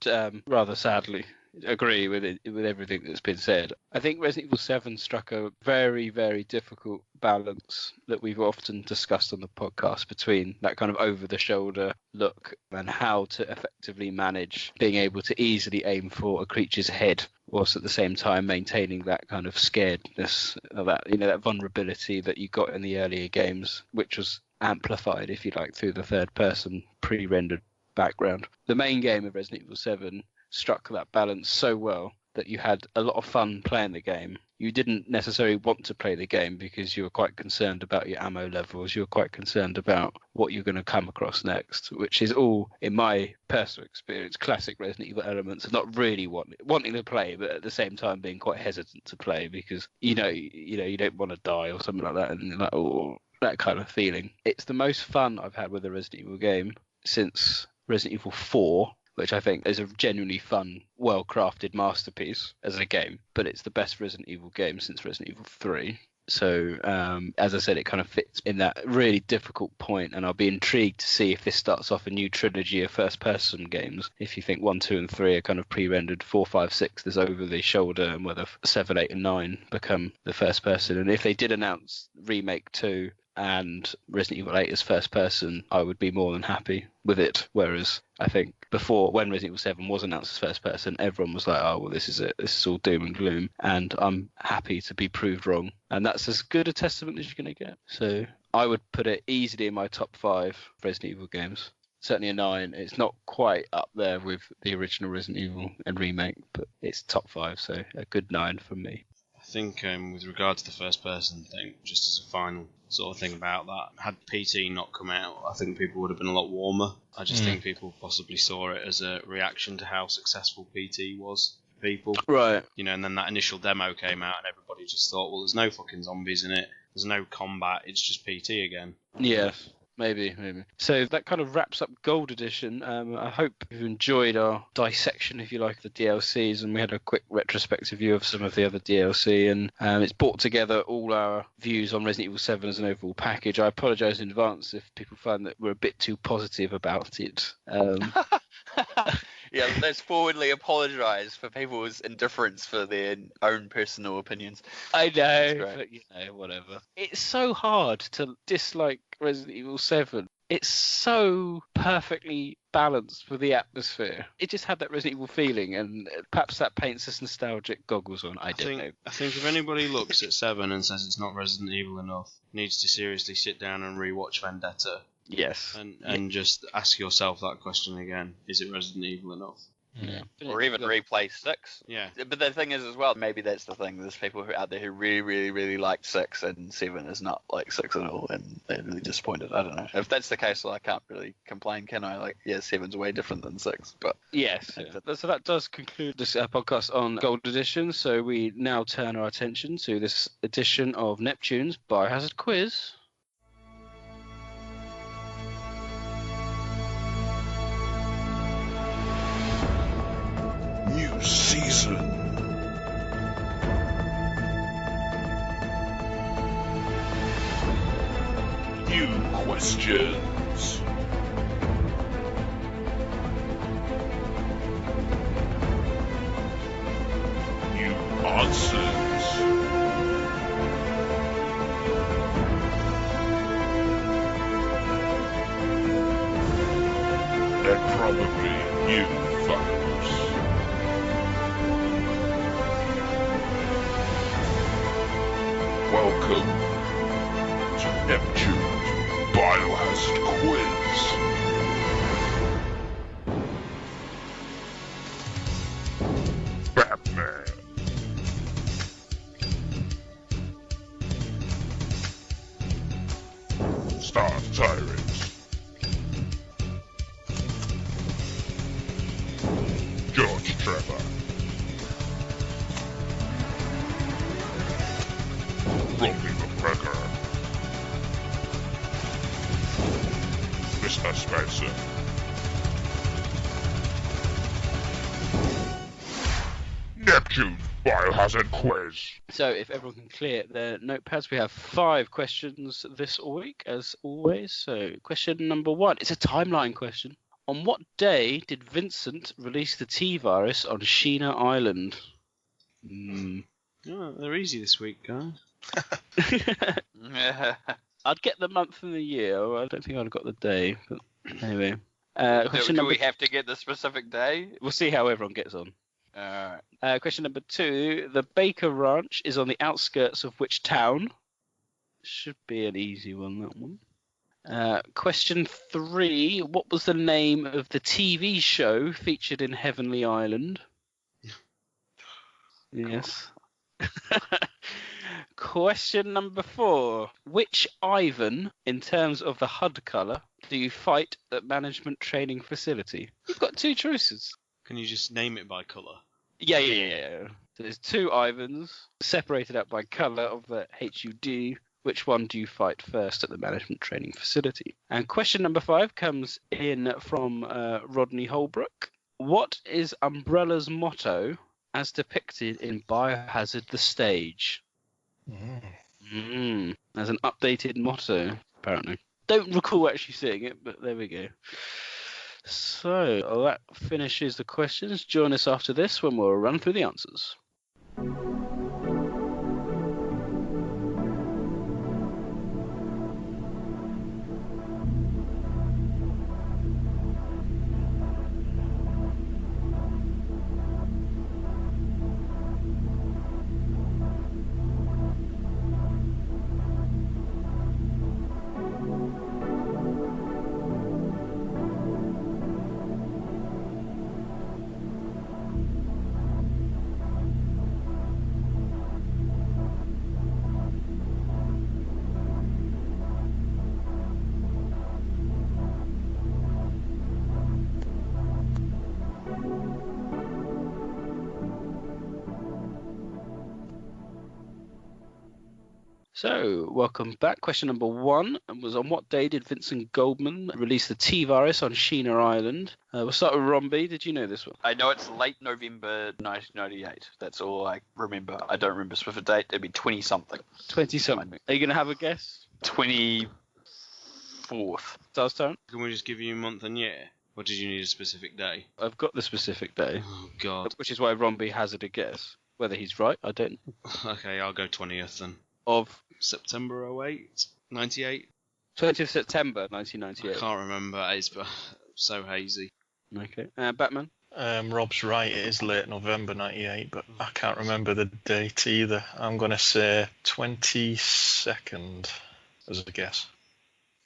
rather sadly agree with everything that's been said. I think Resident Evil 7 struck a very, very difficult balance that we've often discussed on the podcast between that kind of over-the-shoulder look and how to effectively manage being able to easily aim for a creature's head, whilst at the same time maintaining that kind of scaredness, that vulnerability that you got in the earlier games, which was amplified, if you like, through the third-person pre-rendered background. The main game of Resident Evil 7 struck that balance so well that you had a lot of fun playing the game. You didn't necessarily want to play the game because you were quite concerned about your ammo levels. You were quite concerned about what you're going to come across next, which is all, in my personal experience, classic Resident Evil elements of not really wanting to play, but at the same time being quite hesitant to play because you don't want to die or something like that, and that kind of feeling. It's the most fun I've had with a Resident Evil game since Resident Evil 4, which I think is a genuinely fun, well-crafted masterpiece as a game, but it's the best Resident Evil game since Resident Evil 3. So, as I said, it kind of fits in that really difficult point, and I'll be intrigued to see if this starts off a new trilogy of first-person games. If you think 1, 2, and 3 are kind of pre-rendered, 4, 5, 6 is over the shoulder, and whether 7, 8, and 9 become the first-person. And if they did announce Remake 2 and Resident Evil 8 as first-person, I would be more than happy with it. Whereas I think before, when Resident Evil 7 was announced as first-person, everyone was like, oh, well, this is it. This is all doom and gloom. And I'm happy to be proved wrong. And that's as good a testament as you're going to get. So I would put it easily in my top 5 Resident Evil games. Certainly a 9. It's not quite up there with the original Resident Evil and Remake, but it's top 5, so a good 9 from me. I think with regard to the first-person thing, just as a final sort of thing about that, had PT not come out, I think people would have been a lot warmer. I just think people possibly saw it as a reaction to how successful PT was for people. Right. You know, and then that initial demo came out and everybody just thought, well, there's no fucking zombies in it, there's no combat, it's just PT again. Yeah. Maybe. So that kind of wraps up Gold Edition. I hope you've enjoyed our dissection, if you like, of the DLCs, and we had a quick retrospective view of some of the other DLC, and it's brought together all our views on Resident Evil 7 as an overall package. I apologise in advance if people find that we're a bit too positive about it. Yeah, let's forwardly apologise for people's indifference for their own personal opinions. I know, but whatever. It's so hard to dislike Resident Evil 7. It's so perfectly balanced with the atmosphere. It just had that Resident Evil feeling, and perhaps that paints us nostalgic goggles on. I don't know. I think if anybody looks at 7 and says it's not Resident Evil enough, needs to seriously sit down and rewatch Vendetta. Yes. And just ask yourself that question again. Is it Resident Evil enough? Yeah. Or even replay 6. Yeah. But the thing is as well, maybe that's the thing. There's people out there who really, really, really liked 6 and 7 is not like 6 at all, and they're really disappointed. I don't know. If that's the case, well, I can't really complain, can I? Like, yeah, 7's way different than 6, but... Yes. So that does conclude this podcast on Gold Edition. So we now turn our attention to this edition of Neptune's Biohazard Quiz. New season. New questions. New answers. And probably new facts. Welcome to Neptune's Biohazard Quiz. Batman. Star Tyrants. George Trevor. Robbie McGregor. Mr. Spencer. Neptune's Biohazard Quiz. So if everyone can clear their notepads, we have 5 questions this week, as always. So question number 1, it's a timeline question. On what day did Vincent release the T-virus on Sheena Island? Oh, they're easy this week, guys. I'd get the month and the year. I don't think I'd have got the day. But anyway. Do we have to get the specific day? We'll see how everyone gets on. Alright. Question number 2. The Baker Ranch is on the outskirts of which town? Should be an easy one, that one. Question 3. What was the name of the TV show featured in Heavenly Island? Yes. Question number 4. Which Ivan, in terms of the HUD colour, do you fight at management training facility? You've got 2 choices. Can you just name it by colour? Yeah. So there's 2 Ivans, separated out by colour of the HUD. Which one do you fight first at the management training facility? And question number 5 comes in from Rodney Holbrook. What is Umbrella's motto as depicted in Biohazard the Stage? As an updated motto, apparently. Don't recall actually seeing it, but there we go. So that finishes the questions. Join us after this when we'll run through the answers. So, welcome back. Question number 1 was, on what day did Vincent Goldman release the T-Virus on Sheena Island? We'll start with Romby. Did you know this one? I know it's late November 1998. That's all I remember. I don't remember a specific date. It'd be 20-something. 20-something. Are you going to have a guess? 24th. Stars turn. Can we just give you a month and year? Or did you need a specific day? I've got the specific day. Oh, God. Which is why Romby hazarded a guess. Whether he's right, I don't know. Okay, I'll go 20th then. Of September 08? 98? 20th September 1998. I can't remember. It's so hazy. Okay. Batman? Rob's right, it is late November 98, but I can't remember the date either. I'm going to say 22nd as a guess.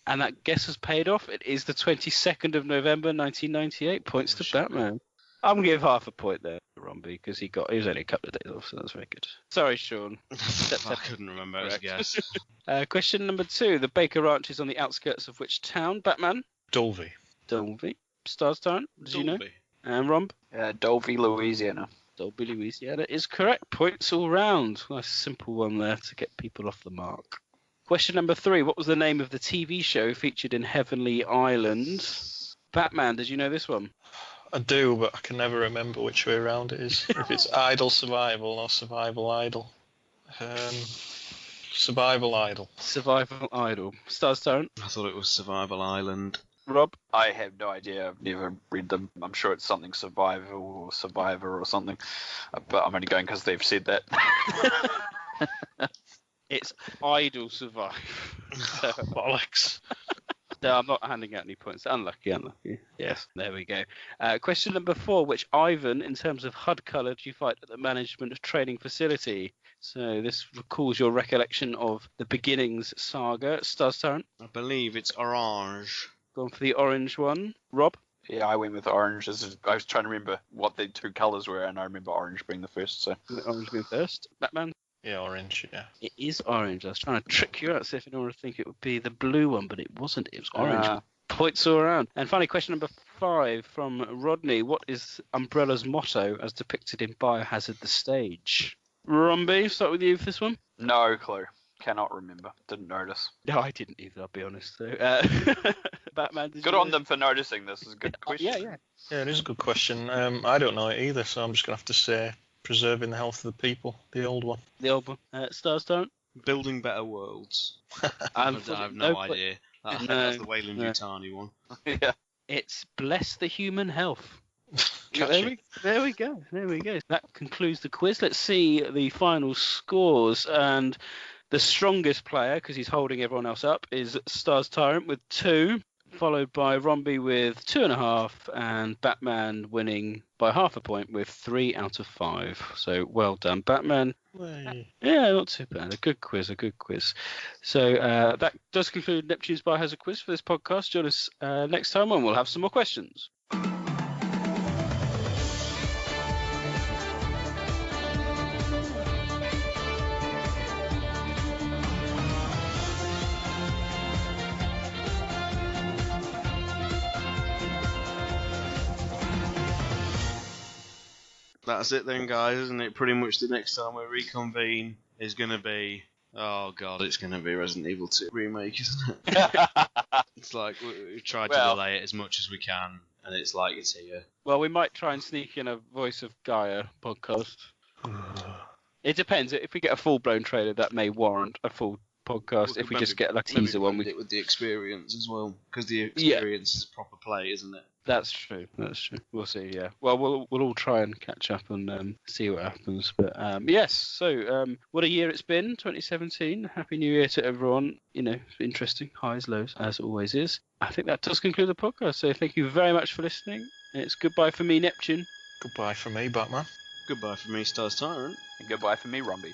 And that guess has paid off. It is the 22nd of November 1998. Points to Batman. I'm going to give half a point there to Romby because he was only a couple of days off, so that's very good. Sorry, Sean. I couldn't remember as a guess. Question number 2. The Baker Ranch is on the outskirts of which town? Batman? Dolby. Dolby. Stars time? Did you know? And Romb? Dolby, Louisiana. Dolby, Louisiana is correct. Points all round. Nice simple one there to get people off the mark. Question number 3. What was the name of the TV show featured in Heavenly Island? Batman, did you know this one? I do, but I can never remember which way around it is. If it's Idle Survival or Survival Idol. Survival Idol. Survival Idol. Stars turn. I thought it was Survival Island. Rob? I have no idea. I've never read them. I'm sure it's something Survival or Survivor or something. But I'm only going because they've said that. It's Idle Survive. So, bollocks. No, I'm not handing out any points. Unlucky. Yes, there we go. Question number 4. Which Ivan, in terms of HUD colour, do you fight at the management training facility? So this recalls your recollection of the Beginnings saga. Stars turn. I believe it's orange. Going for the orange one. Rob? Yeah, I went with orange. I was trying to remember what the two colours were, and I remember orange being the first. So orange being first. Batman? Yeah, orange, yeah. It is orange. I was trying to trick you out, see if anyone would think it would be the blue one, but it wasn't. It was orange. Points all around. And finally, question number 5 from Rodney. What is Umbrella's motto as depicted in Biohazard the Stage? Romby, start with you for this one. No clue. Cannot remember. Didn't notice. No, I didn't either, I'll be honest. So, Batman, good on them for noticing this. Is a good question. Yeah, it is a good question. I don't know it either, so I'm just going to have to say preserving the health of the people, the old one. The old one. Stars don't? Building better worlds. I have no idea. That's the Wayland Yutani one. Yeah. It's bless the human health. There we go. That concludes the quiz. Let's see the final scores. And the strongest player, because he's holding everyone else up, is Stars Tyrant with 2, followed by Romby with 2.5, and Batman winning by half a point with 3 out of 5. So well done, Batman. Way. Yeah, not too bad. A good quiz. So that does conclude Neptune's Biohazard quiz for this podcast. Join us next time when we'll have some more questions. That's it then, guys, isn't it? Pretty much the next time we reconvene is going to be... Oh, God, it's going to be Resident Evil 2 remake, isn't it? It's like, we've tried to delay it as much as we can, and it's like it's here. Well, we might try and sneak in a Voice of Gaia podcast. It depends. If we get a full-blown trailer, that may warrant a full podcast. If we just get a teaser one, it with the experience as well, because the experience is proper play, isn't it? That's true. We'll see. Yeah. Well, we'll all try and catch up and see what happens. But yes. So what a year it's been, 2017. Happy New Year to everyone. You know, interesting highs, lows, as always is. I think that does conclude the podcast. So thank you very much for listening. It's goodbye for me, Neptune. Goodbye from me, Batman. Goodbye for me, Stars Tyrant. And goodbye for me, Rumby.